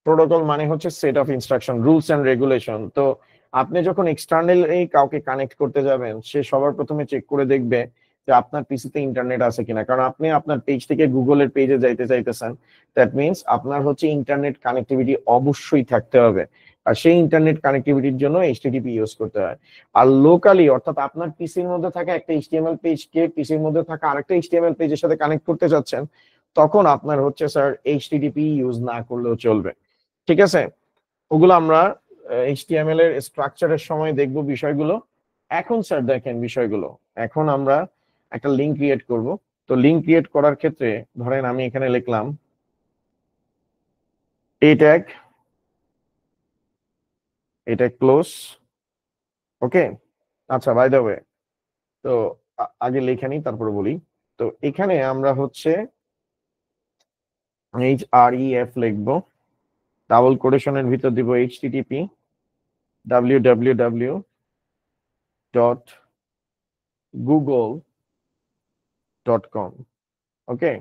প্রোটোকল মানে হচ্ছে set of instruction, rules and regulation. তো আপনি যখন এক্সটার্নালি কাউকে কানেক্ট করতে যাবেন, সে সবার প্রথমে চেক করে দেখবে যে আপনার পিসিতে ইন্টারনেট আছে কিনা। কারণ আপনি আপনার পেজ থেকে গুগলের পেজে যাইতে চাইতেছেন, দ্যাট মিনস আপনার হচ্ছে ইন্টারনেট কানেক্টিভিটি অবশ্যই থাকতে হবে। আর সেই ইন্টারনেট কানেক্টিভিটির জন্য এইচটিটিপি ইউজ করতে হয়। আর লোকালি, অর্থাৎ আপনার পিসির মধ্যে থাকা একটা এইচটিএমএল পেজকে পিসির মধ্যে থাকা আরেকটা এইচটিএমএল পেজের সাথে কানেক্ট করতে চাচ্ছেন, তখন আপনার হচ্ছে স্যার এইচটিটিপি ইউজ না করলেও চলবে। ঠিক আছে, ওগুলো আমরা এইচটিএমএল এর স্ট্রাকচারের সময় দেখব বিষয়গুলো। এখন স্যার দেখেন বিষয়গুলো, এখন আমরা একটা লিঙ্ক ক্রিয়েট করব। তো লিঙ্ক ক্রিয়েট করার ক্ষেত্রে ধরেন আমি এখানে লিখলাম এই ট্যাগ, এটা ক্লোজ। ওকে, আচ্ছা, বাই দ্য ওয়ে, তো আগে লিখে নিই তারপরে বলি। তো এখানে আমরা হচ্ছে HREF লিখবো, ডাবল কোটেশনের ভিতর দিব http www.google.com। ওকে,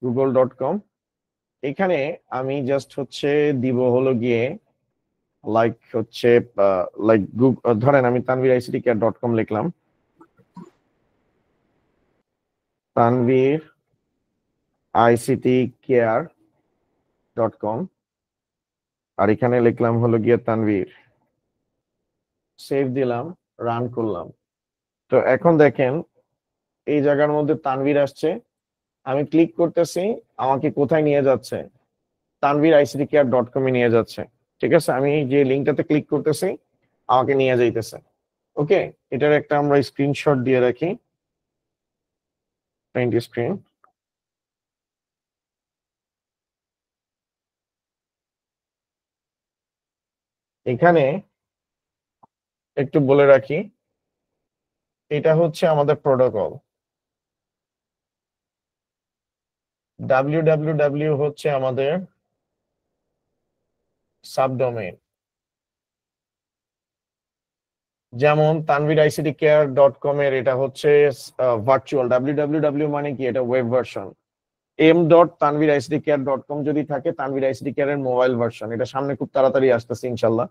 google.com। এখানে আমি জাস্ট হচ্ছে দিব হলো গিয়ে লাইক হচ্ছে লাইক ধরেন আমি tanvirictcare.com লিখলাম, tanvirictcare.com, আর এখানে লিখলাম হলো গিয়ে তানভীর, সেভ দিলাম, রান করলাম। তো এখন দেখেন এই জায়গার মধ্যে তানভীর আসছে, আমি ক্লিক করতেছি, আমাকে কোথায় নিয়ে যাচ্ছে? tanvirictcare.com এ নিয়ে যাচ্ছে। ঠিক আছে, আমি যে লিঙ্কটাতে ক্লিক করতেছি আমাকে নিয়ে যাইতেছে। ওকে, এটার একটা আমরা স্ক্রিনশট দিয়ে রাখি, প্রিন্ট স্ক্রিন। এখানে একটু বলে রাখি, এটা হচ্ছে আমাদের প্রোটোকল। www হচ্ছে আমাদের সাবডোমেইন। যেমন tanvirictcare.com এর এটা হচ্ছে ভার্চুয়াল, www মানে কি, এটা ওয়েব ভার্সন। m.tanvirictcare.com যদি থাকে, তানভীর আইসিটি কেয়ার এর মোবাইল ভার্সন, এটা সামনে খুব তাড়াতাড়ি আসতেছে ইনশাল্লাহ।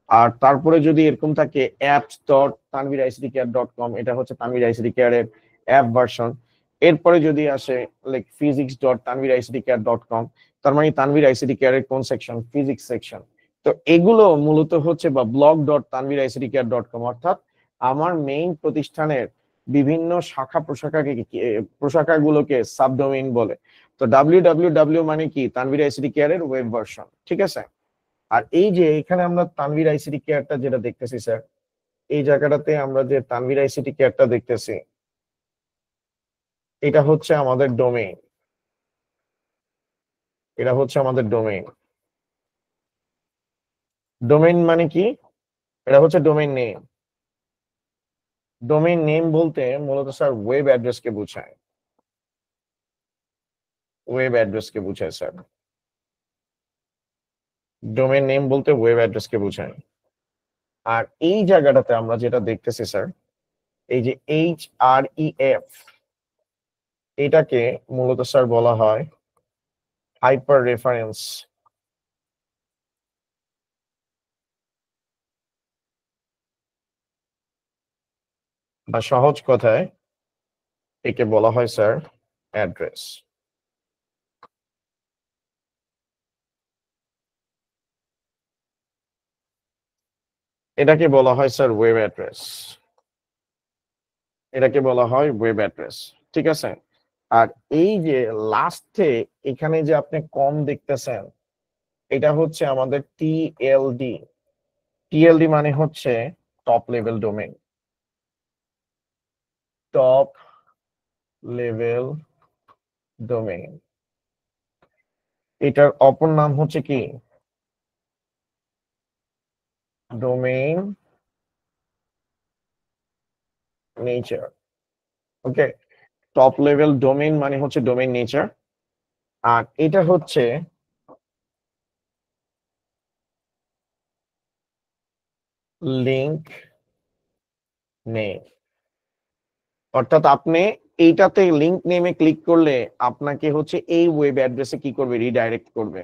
আর তারপরে যদি এরকম থাকে apps.tanvirictcare.com, এটা হচ্ছে তানভীর আইসিটি কেয়ার এর অ্যাপ ভার্সন। এরপরে যদি আসে লাইক physics.tanvirictcare.com, তার মানে তানভীর আইসিটি কেয়ার এর কোন সেকশন? Physics section. তো এগুলো মূলত হচ্ছে বা blog.tanvirictcare.com, অর্থাৎ আমার মেইন প্রতিষ্ঠানের বিভিন্ন শাখা প্রশাখাগুলোকে সাবডোমেইন বলে। তো www মানে কি, তানভীর আইসিটি কেয়ার এর ওয়েব ভার্সন। ঠিক আছে, আর এই যে এখানে আমরা তানভীর আইসিটি কেয়ারটা যেটা দেখতেছি স্যার, এই জায়গাটাতে আমরা যে তানভীর আইসিটি কেয়ারটা দেখতেছি, এটা হচ্ছে আমাদের ডোমেইন, এটা হচ্ছে আমাদের ডোমেইন। ডোমেইন মানে কি? এটা হচ্ছে ডোমেইন নেম। ডোমেইন নেম বলতে মূলত স্যার ওয়েব অ্যাড্রেসকে বোঝায়, ওয়েব অ্যাড্রেসকে বোঝায় স্যার। ডোমেইন নেম বলতে ওয়েব অ্যাড্রেসকে বোঝায়। আর এই জায়গাটাতে আমরা যেটা দেখতেছি স্যার, এই যে HREF, এটাকে মূলত স্যার বলা হয় হাইপার রেফারেন্স, বা সহজ কথায় একে বলা হয় স্যার অ্যাড্রেস। এটাকে বলা হয় স্যার ওয়েব অ্যাড্রেস, এটাকে বলা হয় ওয়েব অ্যাড্রেস। ঠিক আছে, আর এই যে লাস্টে এখানে যে আপনি কম দেখতেছেন, এটা হচ্ছে আমাদের টিএলডি। টিএলডি মানে হচ্ছে top level domain, top level domain. এটার অপর নাম হচ্ছে কি, ডোমেইন নেচার। ওকে, টপ লেভেল ডোমেইন মানে হচ্ছে ডোমেইন নেচার। আর এটা হচ্ছে লিংক নেম, অর্থাৎ আপনি এইটাতে লিংক নেমে ক্লিক করলে আপনাকে হচ্ছে এই ওয়েব অ্যাড্রেসে কি করবে, রিডাইরেক্ট করবে।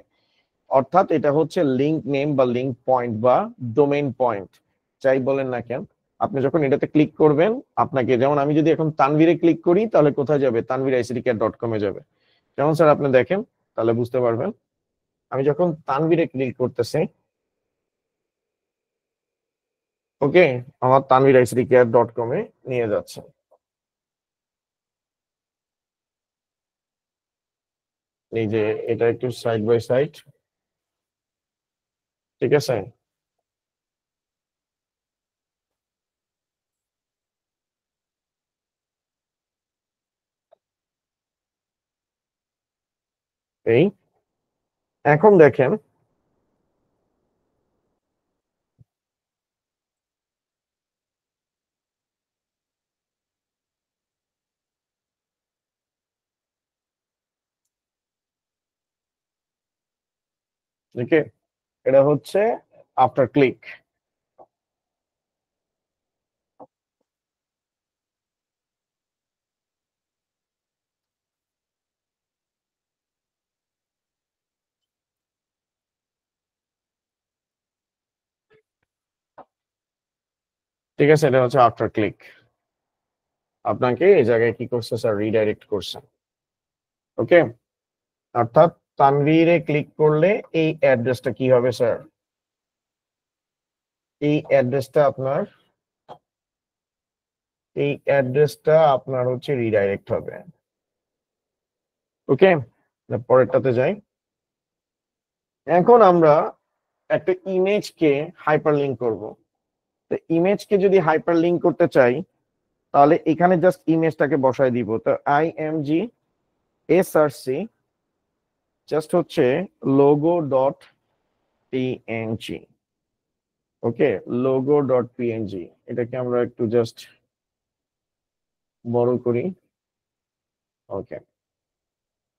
অর্থাৎ এটা হচ্ছে লিংক নেম বা লিংক পয়েন্ট বা ডোমেইন পয়েন্ট, যাই বলেন না কেন। আপনি যখন এটাতে ক্লিক করবেন, আপনাকে, যেমন আমি যদি এখন তানভীরে ক্লিক করি তাহলে কোথায় যাবে? tanvirictcare.com এ যাবে। যেমন স্যার আপনি দেখেন তাহলে বুঝতে পারবেন, আমি যখন তানভীরে ক্লিক করতেছি, ওকে, আমার tanvirictcare.com এ নিয়ে যাচ্ছে। এই যে এটা একটু সাইড বাই সাইড, ঠিক আছে। এই এখন দেখেন ওকে, এটা হচ্ছে আফটার ক্লিক। ঠিক আছে, এটা হচ্ছে আফটার ক্লিক। আপনাকে এই জায়গায় কি করছে স্যার, রিডাইরেক্ট করছে। ওকে, অর্থাৎ তানভীরে ক্লিক করলে এই অ্যাড্রেসটা কি হবে স্যার, এই অ্যাড্রেসটা আপনার, এই অ্যাড্রেসটা আপনার হচ্ছে রিডাইরেক্ট হবে। ওকে, পরেরটাতে যাই। এখন আমরা একটা ইমেজকে হাইপারলিংক করব। তো ইমেজকে যদি হাইপারলিংক করতে চাই তাহলে এখানে জাস্ট ইমেজটাকে বসায় দিব। তো IMG SRC জাস্ট হচ্ছে লোগো ডট পিএনজি। ওকে, লোগো ডট পিএনজি, এটাকে আমরা একটু জাস্ট বড় করি। ওকে,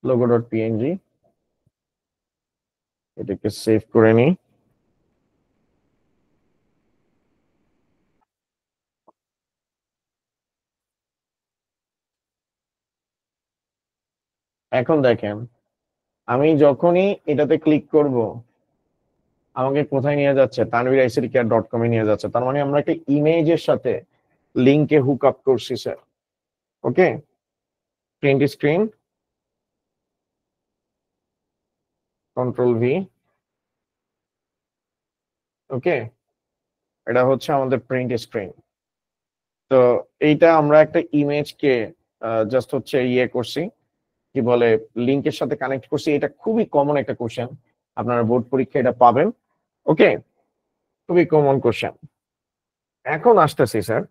লোগো ডট পিএনজি, এটাকে সেভ করে নিই। এখন দেখেন, আমি যখনই এটাতে ক্লিক করব আমাকে কোথায় নিয়ে যাচ্ছে, tanviricdcare.com এ নিয়ে যাচ্ছে। তার মানে আমরা একটা ইমেজের সাথে লিংকে হুক আপ করছি স্যার। ওকে, প্রিন্ট স্ক্রিন, কন্ট্রোল V। ওকে, এটা হচ্ছে আমাদের প্রিন্ট স্ক্রিন। তো এইটা আমরা একটা ইমেজকে জাস্ট হচ্ছে ইয়ে করছি, কি বলে, লিংকের সাথে কানেক্ট করছি। এটা খুবই কমন একটা কোশ্চেন, আপনারা বোর্ড পরীক্ষায় এটা পাবেন। ওকে, খুবই কমন কোশ্চেন। এখন আসতেছি স্যার,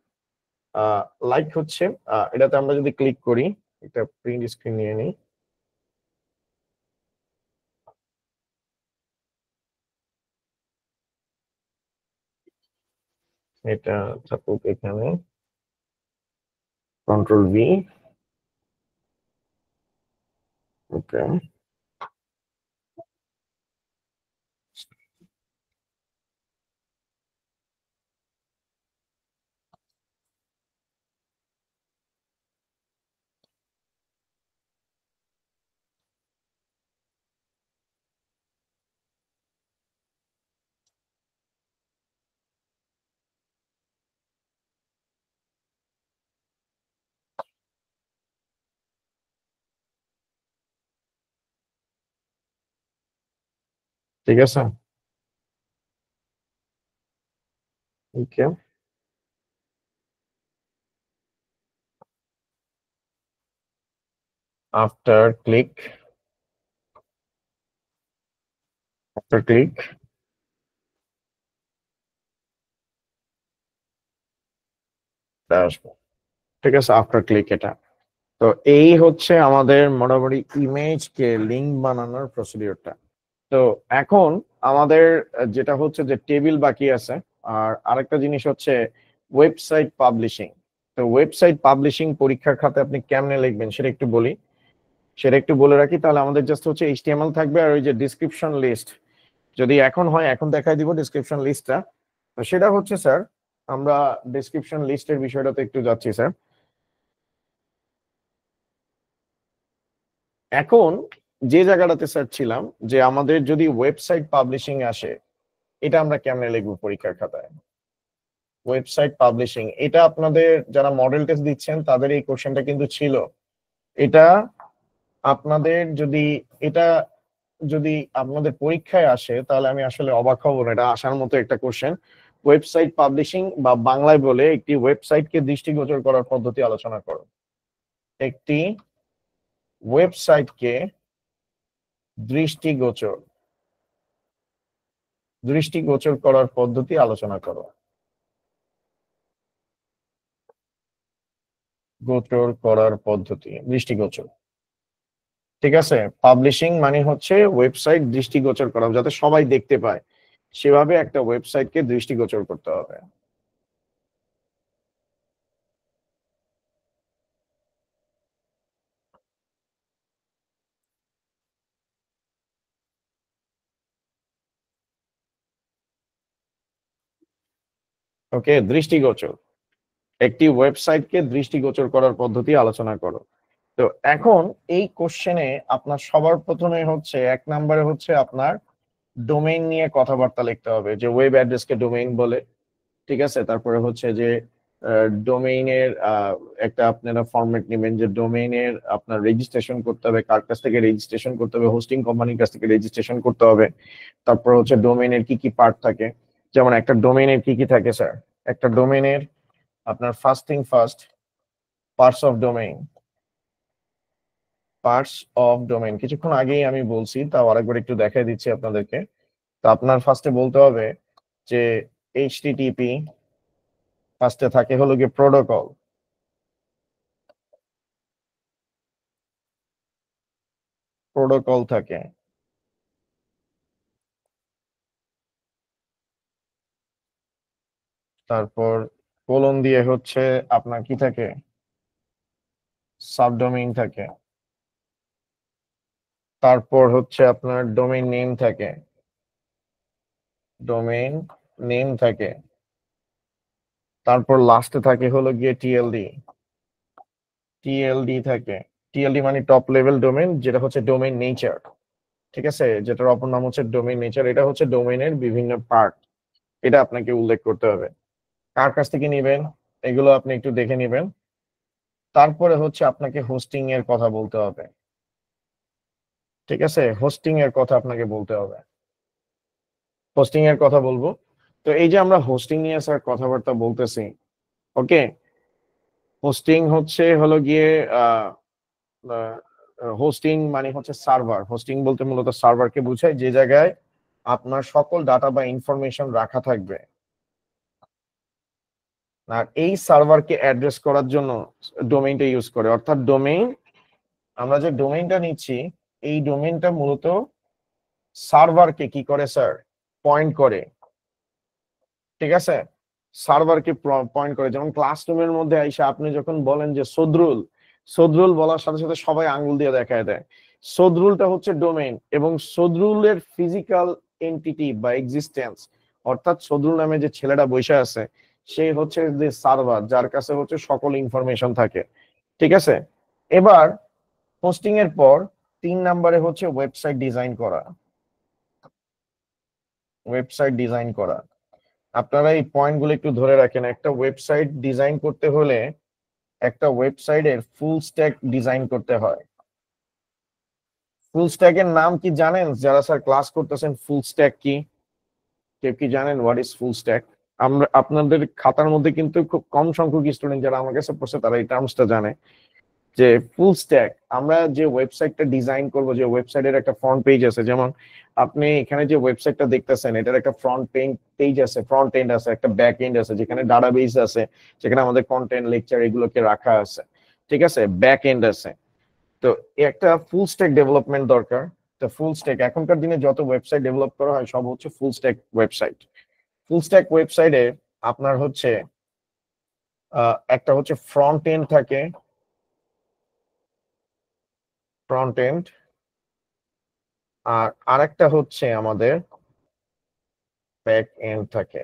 লাইক হচ্ছে এটাতে আমরা যদি ক্লিক করি, একটা প্রিন্ট স্ক্রিন নিয়ে নিই। এটা থাকুক এখানে, কন্ট্রোল V। ওকে, ঠিক আছে। ওকে, আফটার ক্লিক, আফটার ক্লিক আসবো। ঠিক আছে, আফটার ক্লিক এটা। তো এই হচ্ছে আমাদের মোটামুটি ইমেজকে লিংক বানানোর প্রসিডিওরটা। তো এখন আমাদের যেটা হচ্ছে যে টেবিল বাকি আছে, আর আরেকটা জিনিস হচ্ছে ওয়েবসাইট পাবলিশিং। তো ওয়েবসাইট পাবলিশিং পরীক্ষার খাতে আপনি কেমনে লিখবেন সেটা একটু বলি, সেটা একটু বলে রাখি। তাহলে আমাদের জাস্ট হচ্ছে HTML থাকবে, আর ওই যে ডিসক্রিপশন লিস্ট, যদি এখন হয় এখন দেখাই দিব ডিসক্রিপশন লিস্টটা। তো সেটা হচ্ছে স্যার, আমরা ডিসক্রিপশন লিস্টের বিষয়টাতে একটু যাচ্ছি স্যার। এখন যে জায়গাটাতে স্যার ছিলাম, যে আমাদের যদি ওয়েবসাইট পাবলিশিং আসে, এটা আমরা কেমনে লিখবো পরীক্ষার খাতায়। ওয়েবসাইট পাবলিশিং, এটা আপনাদের যারা মডেল টেস্ট দিচ্ছেন তাদের এই কোশ্চেনটা কিন্তু ছিল। এটা আপনাদের যদি, এটা যদি আপনাদের পরীক্ষায় আসে তাহলে আমি আসলে অবাক হব না, এটা আসার মতো একটা কোশ্চেন। ওয়েবসাইট পাবলিশিং বা বাংলায় বলে একটি ওয়েবসাইটকে দৃষ্টিগোচর করার পদ্ধতি আলোচনা করো। একটি ওয়েবসাইটকে দৃষ্টিগোচর, দৃষ্টিগোচর করার পদ্ধতি আলোচনা করো। গোচর করার পদ্ধতি, দৃষ্টিগোচর। ঠিক আছে, পাবলিশিং মানে হচ্ছে ওয়েবসাইট দৃষ্টিগোচর করা, যাতে সবাই দেখতে পায়, সেভাবে একটা ওয়েবসাইটকে দৃষ্টিগোচর করতে হবে। ওকে, দৃষ্টিগোচর। একটি ওয়েবসাইটকে দৃষ্টিগোচর করার পদ্ধতি আলোচনা করো। তো এখন এই কোশ্চেনে আপনার সবার প্রথমে হচ্ছে 1 নম্বরে হচ্ছে আপনার ডোমেইন নিয়ে কথাবার্তা লিখতে হবে, যে ওয়েব অ্যাড্রেসকে ডোমেইন বলে। ঠিক আছে, তারপরে হচ্ছে যে ডোমেইনের একটা আপনারা ফরম্যাট নেবেন, যে ডোমেইনের আপনার রেজিস্ট্রেশন করতে হবে, কার কাছ থেকে রেজিস্ট্রেশন করতে হবে, হোস্টিং কোম্পানির কাছ থেকে রেজিস্ট্রেশন করতে হবে। তারপর হচ্ছে ডোমেইনের কি কি পার্ট থাকে, যেমন একটা ডোমেইনের কি কি থাকে স্যার? একটা ডোমেইনের আপনার first thing first, parts of domain. Parts of domain কিছুক্ষণ আগেই আমি বলছি, তাও আরেকবার একটু দেখাই দিচ্ছি আপনাদেরকে। তো আপনার ফার্স্টে বলতে হবে যে এইচটিটিপি, ফার্স্টে থাকে হলো গিয়ে প্রোটোকল। প্রোটোকল থাকে, তারপর কোলন দিয়ে হচ্ছে আপনার কি থাকে, সাবডোমেইন থাকে, তারপর হচ্ছে আপনার ডোমেইন নেম থাকে, ডোমেইন নেম থাকে, তারপর লাস্টে থাকে হলো গিয়ে টিএলডি। টিএলডি থাকে, টিএলডি মানে টপ লেভেল ডোমেইন, যেটা হচ্ছে ডোমেইন নেচার। ঠিক আছে, যেটার অপর নাম হচ্ছে ডোমেইন নেচার। এটা হচ্ছে ডোমেইনের বিভিন্ন পার্ট, এটা আপনাকে উল্লেখ করতে হবে। কার কাছ থেকে নেবেন এগুলো আপনি একটু দেখে নেবেন। তারপরে হচ্ছে আপনাকে হোস্টিং এর কথা বলতে হবে। ঠিক আছে, হোস্টিং এর কথা আপনাকে বলতে হবে, হোস্টিং এর কথা বলবো। তো এই যে আমরা হোস্টিং নিয়ে স্যার কথাবার্তা বলতেছি, ওকে। হোস্টিং হচ্ছে হলো গিয়ে হোস্টিং মানে হচ্ছে সার্ভার। হোস্টিং বলতে মূলত সার্ভারকে বোঝায়, যে জায়গায় আপনার সকল ডাটা বা ইনফরমেশন রাখা থাকবে। আর এই সার্ভারকে অ্যাড্রেস করার জন্য ডোমেইনটা ইউজ করে, অর্থাৎ ডোমেইন, আমরা যে ডোমেইনটা নিচ্ছি এই ডোমেইনটা মূলত সার্ভারকে কি করে স্যার, পয়েন্ট করে। ঠিক আছে, সার্ভারকে পয়েন্ট করে। যেমন ক্লাসরুমের মধ্যে আইসা আপনি যখন বলেন যে সদরুল, সদরুল বলার সাথে সাথে সবাই আঙ্গুল দিয়ে দেখায় দেয়। সদরুলটা হচ্ছে ডোমেইন, এবং সদরুলের ফিজিক্যাল এন্টিটি বা এক্সিস্টেন্স, অর্থাৎ সদরুল নামে যে ছেলেটা বসে আছে সে হচ্ছে যে সার্ভার, যার কাছে হচ্ছে সকল ইনফরমেশন থাকে। ঠিক আছে, এবার হোস্টিং এর পর 3 নম্বরে হচ্ছে ওয়েবসাইট ডিজাইন করা। ওয়েবসাইট ডিজাইন করা, আপনারা এই পয়েন্টগুলো একটু ধরে রাখেন। একটা ওয়েবসাইট ডিজাইন করতে হলে একটা ওয়েবসাইটের ফুল স্ট্যাক ডিজাইন করতে হয়। ফুল স্ট্যাকের নাম কি জানেন? যারা স্যার ক্লাস করতেছেন, ফুল স্ট্যাক কি? কেউ কি জানেন হোয়াট ইজ ফুল স্ট্যাক? আমরা আপনাদের খাতার মধ্যে কিন্তু খুব কম সংখ্যক স্টুডেন্ট যারা আমার কাছে পড়ছে তারা এই টার্মসটা জানে, যে ফুল স্ট্যাক। আমরা যে ওয়েবসাইটটা ডিজাইন করব, যে ওয়েবসাইটের একটা ফ্রন্ট পেজ আছে, যেমন আপনি এখানে যে ওয়েবসাইটটা দেখতেছেন এটার একটা ফ্রন্ট পেজ আছে, ফ্রন্ট এন্ড আছে, একটা ব্যাক এন্ড আছে, যেখানে ডাটাবেস আছে, যেখানে আমাদের কন্টেন্ট লেকচার এগুলোকে রাখা আছে। ঠিক আছে, ব্যাক এন্ড আছে। তো একটা ফুল স্ট্যাক ডেভেলপমেন্ট দরকার। তো ফুল স্ট্যাক এখনকার দিনে যত ওয়েবসাইট ডেভেলপ করা হয় সব হচ্ছে full stack website. Full stack ওয়েবসাইটে আপনার হচ্ছে একটা হচ্ছে ফ্রন্ট এন্ড থাকে, ফ্রন্ট এন্ড, আর আরেকটা হচ্ছে আমাদের ব্যাক এন্ড থাকে।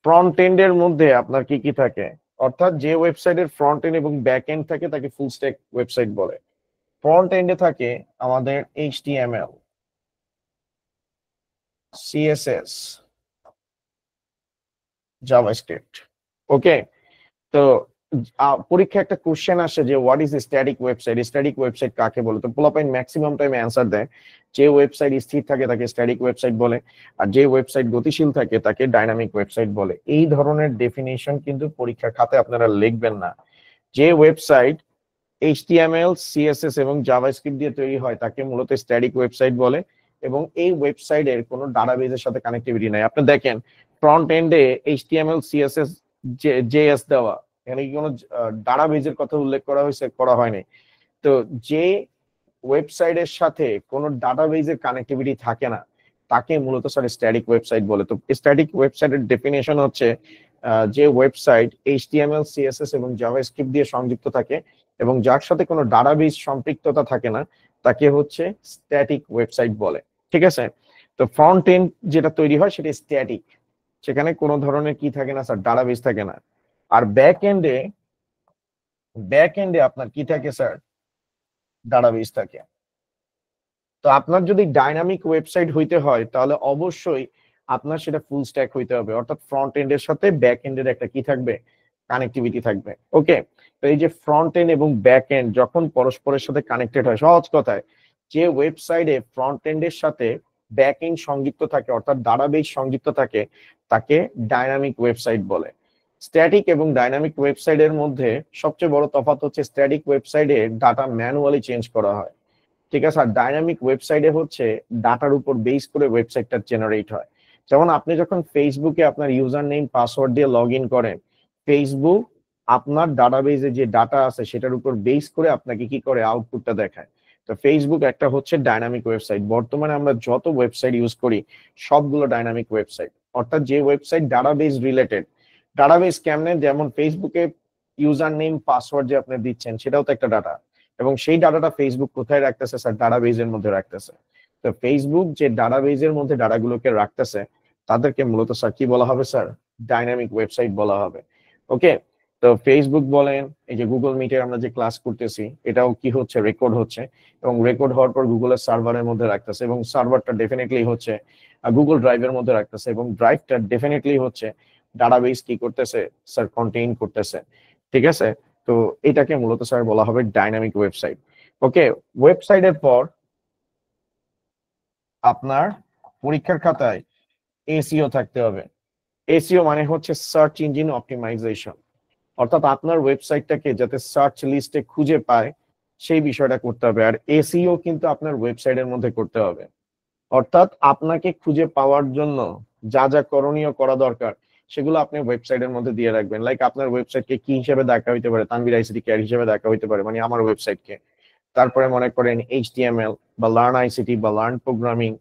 ফ্রন্ট এন্ড এর মধ্যে আপনার কি কি থাকে, অর্থাৎ যে ওয়েবসাইটের ফ্রন্ট এন্ড এবং ব্যাক এন্ড থাকে তাকে ফুল স্ট্যাক ওয়েবসাইট বলে। ফ্রন্ট এন্ডে থাকে আমাদের HTML, CSS, জাভাস্ক্রিপ্ট। ওকে, তো পরীক্ষা একটা কোশ্চেন আসে যে what is static website, static website কাকে বলে? তো পোলাপাইন ম্যাক্সিমাম টাইমে অ্যান্সার দেয় যে ওয়েবসাইট স্থির থাকে তাকে স্ট্যাটিক ওয়েবসাইট বলে, আর যে ওয়েবসাইট গতিশীল থাকে তাকে ডাইনামিক ওয়েবসাইট বলে। এই ধরনের ডেফিনেশন কিন্তু পরীক্ষার খাতে আপনারা লিখবেন না। যে ওয়েবসাইট HTML, CSS এবং জাভাস্ক্রিপ্ট দিয়ে তৈরি হয় তাকে মূলত স্ট্যাটিক ওয়েবসাইট বলে, এবং এই ওয়েবসাইটের কোনো ডাটাবেজের সাথে কানেক্টিভিটি নাই। আপনি দেখেন ফ্রন্ট এন্ডে HTML, CSS, JS দেওয়া, এখানে কি কোনো ডাটাবেজের কথা উল্লেখ করা হয়েছে? করা হয়নি। তো যে ওয়েবসাইটের সাথে কোনো ডাটাবেজের কানেক্টিভিটি থাকে না তাকে মূলত স্যার স্ট্যাটিক ওয়েবসাইট বলে। তো স্ট্যাটিক ওয়েবসাইটের ডেফিনেশন হচ্ছে যে ওয়েবসাইট HTML, CSS এবং জাভাস্ক্রিপ্ট দিয়ে সংযুক্ত থাকে এবং যার সাথে কোনো ডাটাবেজ সম্পৃক্ততা থাকে না তাকে হচ্ছে স্ট্যাটিক ওয়েবসাইট বলে। ঠিক আছে, তো ফ্রন্ট এন্ড যেটা তৈরি হয় সেটা স্ট্যাটিক, সেখানে কোনো ধরনের কি থাকে না স্যার, ডাটাবেস থাকে না। আর ব্যাক এন্ডে আপনার কি থাকে স্যার, ডাটাবেস থাকে। তো আপনার যদি ডাইনামিক ওয়েবসাইট হইতে হয় তাহলে অবশ্যই আপনার সেটা ফুল স্ট্যাক হইতে হবে, অর্থাৎ ফ্রন্ট এন্ডের সাথে ব্যাক এন্ডের একটা কি থাকবে, কানেক্টিভিটি থাকবে। ওকে, তো এই যে ফ্রন্ট এন্ড এবং ব্যাক এন্ড যখন পরস্পরের সাথে কানেক্টেড হয়, সহজ কথায় যে ওয়েবসাইটে ফ্রন্ট এন্ডের সাথে ব্যাক এন্ড সংযুক্ত থাকে অর্থাৎ ডাটাবেস সংযুক্ত থাকে তাকে ডাইনামিক ওয়েবসাইট বলে। স্ট্যাটিক এবং ডাইনামিক ওয়েবসাইটের মধ্যে সবচেয়ে বড় তফাৎ হচ্ছে স্ট্যাটিক ওয়েবসাইটে ডাটা ম্যানুয়ালি চেঞ্জ করা হয়, ঠিক আছে। আর ডাইনামিক ওয়েবসাইটে হচ্ছে ডাটার উপর বেস করে ওয়েবসাইটটা জেনারেট হয়। যেমন আপনি যখন ফেসবুকে আপনার ইউজার নেম পাসওয়ার্ড দিয়ে লগ ইন করেন, ফেসবুক আপনার ডাটাবেজে যে ডাটা আছে সেটার উপর বেস করে আপনাকে কি করে, আউটপুটটা দেখায়। তো ফেসবুক একটা হচ্ছে ডাইনামিক ওয়েবসাইট। বর্তমানে আমরা যত ওয়েবসাইট ইউজ করি সবগুলো ডাইনামিক ওয়েবসাইট, অর্থাৎ যে ওয়েবসাইট ডাটাবেজ রিলেটেড। ডাটাবেজ কেমনে, যেমন ফেসবুকে ইউজার নেম পাসওয়ার্ড যে আপনি দিচ্ছেন সেটাও তো একটা ডাটা, এবং সেই ডাটাটা ফেসবুক কোথায় রাখতেছে স্যার, ডাটাবেজের মধ্যে রাখতেছে। তো ফেসবুক যে ডাটাবেজের মধ্যে ডাটাগুলোকে রাখতেছে তাদেরকে মূলত স্যার কি বলা হবে স্যার, ডাইনামিক ওয়েবসাইট বলা হবে। ওকে, তো ফেসবুক বলেন, এই যে গুগল মিটের আমরা যে ক্লাস করতেছি এটাও কি হচ্ছে, রেকর্ড হচ্ছে, এবং রেকর্ড হওয়ার পর গুগলের সার্ভারের মধ্যে রাখতেছে, এবং সার্ভারটা ডেফিনেটলি হচ্ছে গুগল ড্রাইভের মধ্যে রাখতেছে, এবং ড্রাইভটা ডেফিনেটলি হচ্ছে ডাটাবেস কি করতেছে স্যার, কন্টেইন করতেছে, ঠিক আছে। তো এটাকে মূলত স্যার বলা হবে ডাইনামিক ওয়েবসাইট। ওকে, ওয়েবসাইটের পর আপনার পরীক্ষার খাতায় এসইও থাকতে হবে। এসইও মানে হচ্ছে সার্চ ইঞ্জিন অপটিমাইজেশন, অর্থাৎ আপনার ওয়েবসাইটটাকে যাতে সার্চ লিস্টে খুঁজে পায় সেই বিষয়টা করতে হবে। আর এসইও কিন্তু আপনার ওয়েবসাইটের মধ্যে করতে হবে, অর্থাৎ আপনাকে খুঁজে পাওয়ার জন্য যা যা করণীয় করা দরকার সেগুলো আপনি ওয়েবসাইটের মধ্যে দিয়ে রাখবেন। লাইক আপনার ওয়েবসাইটকে কি হিসেবে দেখা হইতে পারে, তানভীর আইসিটি কেয়ার হিসেবে দেখা হইতে পারে, মানে আমার ওয়েবসাইটকে। তারপরে মনে করেন এইচটিএমএল বা লার্ন আইসিটি বা লার্ন প্রোগ্রামিং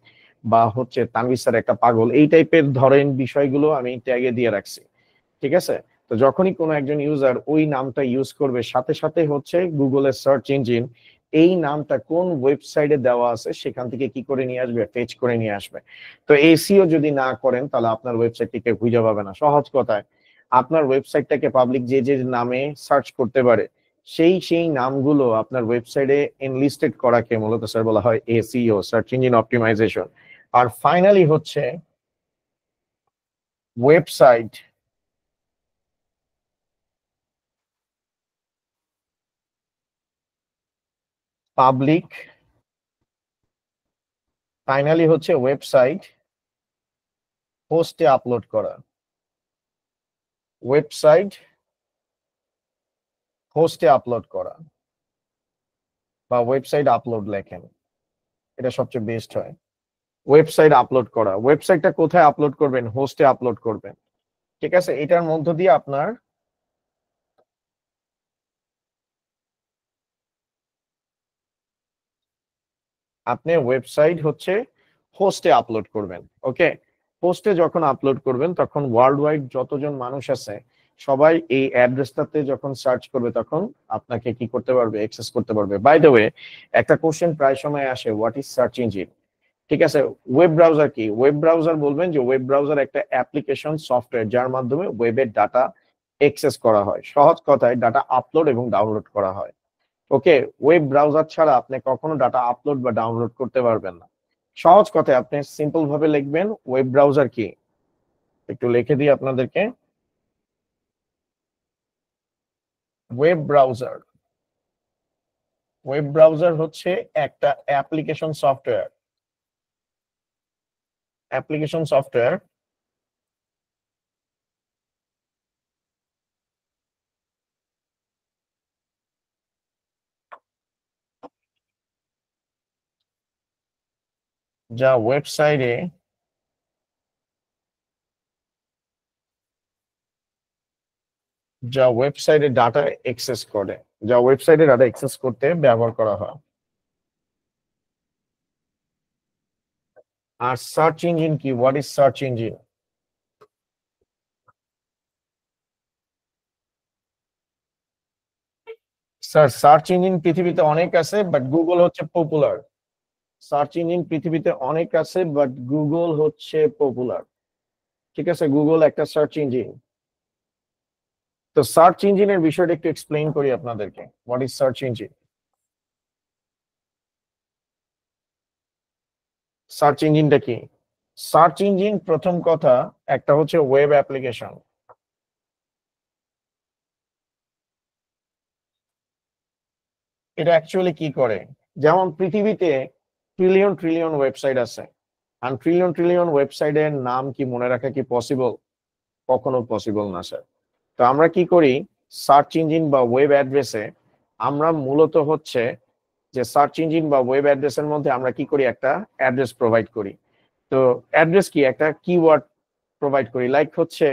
বা হচ্ছে তানভীর স্যার একটা পাগল, এই টাইপের ধরেন বিষয়গুলো আমি ট্যাগে দিয়ে রাখছি, ঠিক আছে। তো যখনই কোনো একজন ইউজার ওই নামটা ইউজ করবে সাথে সাথে হচ্ছে গুগলের সার্চ ইঞ্জিন এই নামটা কোন ওয়েবসাইটে দেওয়া আছে সেখান থেকে কি করে নিয়ে আসবে, ফেচ করে নিয়ে আসবে। তো এসইও যদি না করেন তাহলে আপনার ওয়েবসাইটটিকে খুঁজে পাবে না। সহজ কথায় আপনার ওয়েবসাইটটাকে পাবলিক যে যে নামে সার্চ করতে পারে সেই নামগুলো আপনার ওয়েবসাইটে এনলিস্টেড করাকে মূলত স্যার বলা হয় এসইও, সার্চ ইঞ্জিন অপটিমাইজেশন। আর ফাইনালি হচ্ছে ওয়েবসাইট পাবলিক, ফাইনালি হচ্ছে ওয়েবসাইট হোস্টে আপলোড করা। ওয়েবসাইট হোস্টে আপলোড করা বা ওয়েবসাইট আপলোড লেখেন, এটা সবচেয়ে বেস্ট হয়। ওয়েবসাইট আপলোড করা, ওয়েবসাইটটা কোথায় আপলোড করবেন, হোস্টে আপলোড করবেন, ঠিক আছে। এটার মধ্য দিয়ে আপনার আপনি ওয়েবসাইট হচ্ছে হোস্টে আপলোড করবেন। ওকে, হোস্টে যখন আপলোড করবেন তখন ওয়ার্ল্ড ওয়াইড যতজন মানুষ আছে সবাই এই অ্যাড্রেসটাতে যখন সার্চ করবে তখন আপনাকে কি করতে পারবে, অ্যাক্সেস করতে পারবে। বাই দ্য ওয়ে, একটা কোশ্চেন প্রায় সময় আসে, হোয়াট ইজ সার্চ ইঞ্জিন, ঠিক আছে। ওয়েব ব্রাউজার কি? ওয়েব ব্রাউজার বলবেন যে ওয়েব ব্রাউজার একটা অ্যাপ্লিকেশন সফটওয়্যার যার মাধ্যমে ওয়েবের ডাটা অ্যাক্সেস করা হয়, সহজ কথায় ডাটা আপলোড এবং ডাউনলোড করা হয়। ওকে, ওয়েব ব্রাউজার ছাড়া আপনি কখনো ডাটা আপলোড বা ডাউনলোড করতে পারবেন না। সহজ কথায় আপনি সিম্পল ভাবে লিখবেন ওয়েব ব্রাউজার কি, একটু লিখে দিই আপনাদেরকে। ওয়েব ব্রাউজার, ওয়েব ব্রাউজার হচ্ছে একটা অ্যাপ্লিকেশন সফটওয়্যার, অ্যাপ্লিকেশন সফটওয়্যার যা ওয়েবসাইটে ডাটা অ্যাক্সেস করে, যা ওয়েবসাইটে ডাটা অ্যাক্সেস করতে ব্যবহার করা হয়। আর সার্চ ইঞ্জিন কি? What is search engine? Sir search engine পৃথিবীতে অনেক আছে বাট গুগল হচ্ছে পপুলার। সার্চ ইঞ্জিন পৃথিবীতে অনেক আছে বাট গুগল হচ্ছে পপুলার। ঠিক আছে, গুগল একটা সার্চ ইঞ্জিন। তো সার্চ ইঞ্জিনের বিষয়টা একটু এক্সপ্লেইন করি আপনাদেরকে। What is search engine? Search ইঞ্জিনটা কি? সার্চ ইঞ্জিন প্রথম কথা একটা হচ্ছে ওয়েব অ্যাপ্লিকেশন। এটা অ্যাকচুয়ালি কি করে, যেমন পৃথিবীতে ট্রিলিয়ন ট্রিলিয়ন ওয়েবসাইট আছে, আর ট্রিলিয়ন ট্রিলিয়ন ওয়েবসাইটের নাম কি মনে রাখা কি পসিবল? কখনো পসিবল না স্যার। তো আমরা কি করি, সার্চ ইঞ্জিন বা ওয়েব অ্যাড্রেসে আমরা মূলত হচ্ছে যে সার্চ ইঞ্জিন বা ওয়েব অ্যাড্রেসের মধ্যে আমরা কি করি, একটা অ্যাড্রেস প্রোভাইড করি। তো অ্যাড্রেস কি, একটা কিওয়ার্ড প্রোভাইড করি। লাইক হচ্ছে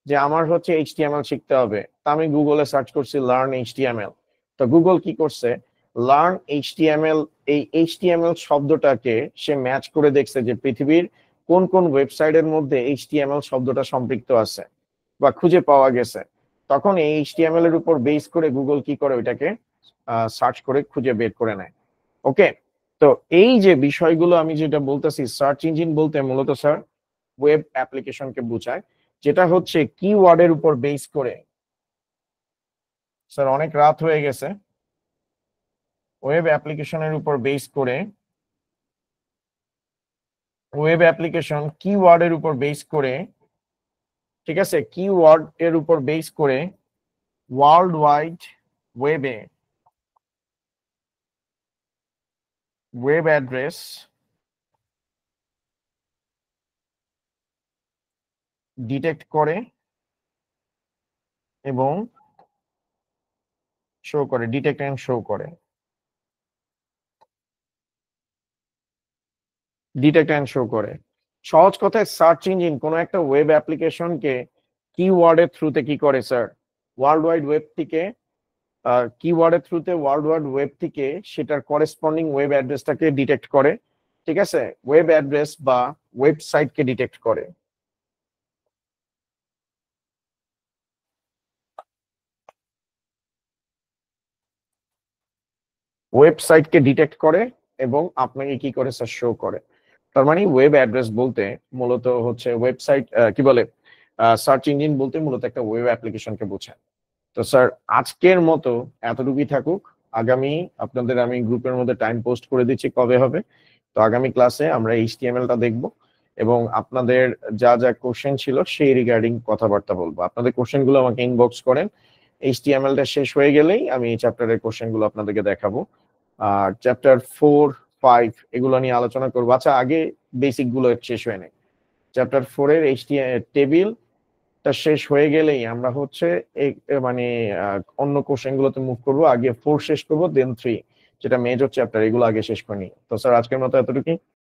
যে আমার হচ্ছে এইচটিএমএল শিখতে হবে, তা আমি গুগলে সার্চ করছি লার্ন এইচটিএমএল। তো গুগল কি করছে, লার্ন এইচটিএমএল, এই এইচটিএমএল শব্দটাকে সে ম্যাচ করে দেখছে যে পৃথিবীর কোন কোন ওয়েবসাইটের মধ্যে এইচটিএমএল শব্দটা সম্পৃক্ত আছে বা খুঁজে পাওয়া গেছে। তখন এই এইচটিএমএল এর উপর বেস করে গুগল কি করে, ওইটাকে সার্চ করে খুঁজে বের করে নেয়। ওকে, তো এই যে বিষয়গুলো আমি যেটা বলতেছি, সার্চ ইঞ্জিন বলতে মূলত স্যার ওয়েব অ্যাপ্লিকেশনকে বোঝায়, যেটা হচ্ছে কিওয়ার্ডের উপর বেস করে। স্যার অনেক রাত হয়ে গেছে। ওয়েব অ্যাপ্লিকেশনের উপর বেস করে, ওয়েব অ্যাপ্লিকেশন কিওয়ার্ডের উপর বেস করে, ঠিক আছে, কিওয়ার্ড এর উপর বেস করে ওয়ার্ল্ড ওয়াইড ওয়েবে ওয়েব অ্যাড্রেস ডিটেক্ট করে এবং শো করে, ডিটেক্ট এন্ড শো করে, ডিটেক্ট এন্ড শো করে। সহজ কথায় সার্চ ইঞ্জিন কোনো একটা ওয়েব অ্যাপ্লিকেশনকে কিওয়ার্ডের থ্রুতে কি করে স্যার, ওয়ার্ল্ড ওয়াইড ওয়েব থেকে, কিওয়ার্ডের থ্রুতে ওয়ার্ল্ড ওয়াইড ওয়েব থেকে সেটার করেসপন্ডিং ওয়েব অ্যাড্রেসটাকে ডিটেক্ট করে। ঠিক আছে, ওয়েব অ্যাড্রেস বা ওয়েবসাইটকে ডিটেক্ট করে। ওয়েবসাইটকে ডিটেক্ট করে এবং আপনাকে কি করে স্যার, শো করে। তার মানে ওয়েব অ্যাড্রেস বলতে মূলত হচ্ছে ওয়েবসাইট, কি বলে, সার্চ ইঞ্জিন বলতে মূলত একটা ওয়েব অ্যাপ্লিকেশনকে বোঝায়। তো স্যার আজকের মতো এতটুকুই থাকুক। আগামী আপনাদের আমি গ্রুপের মধ্যে টাইম পোস্ট করে দিচ্ছি কবে হবে। তো আগামী ক্লাসে আমরা এইচটিএমএলটা দেখব এবং আপনাদের যা যা কোশ্চেন ছিল সেই রিগার্ডিং কথাবার্তা বলবো। আপনাদের কোশ্চেনগুলো আমাকে ইনবক্স করেন। এইচটিএমএলটা শেষ হয়ে গেলেই আমি এই চ্যাপ্টারের কোশ্চেনগুলো আপনাদেরকে দেখাবো। আর চ্যাপ্টার 4, 5 এগুলো নিয়ে আলোচনা করবো। আচ্ছা, আগে বেসিক গুলো শেষ হয়ে নেই। চ্যাপ্টার 4 এর টেবিল শেষ হয়ে গেলেই আমরা হচ্ছে মানে অন্য কোশ্চেন গুলোতে মুভ করবো। আগে 4 শেষ করবো, দেন 3 যেটা মেজর চ্যাপ্টার, এগুলো আগে শেষ করে নিই। তো স্যার আজকের মতো এতটুকুই।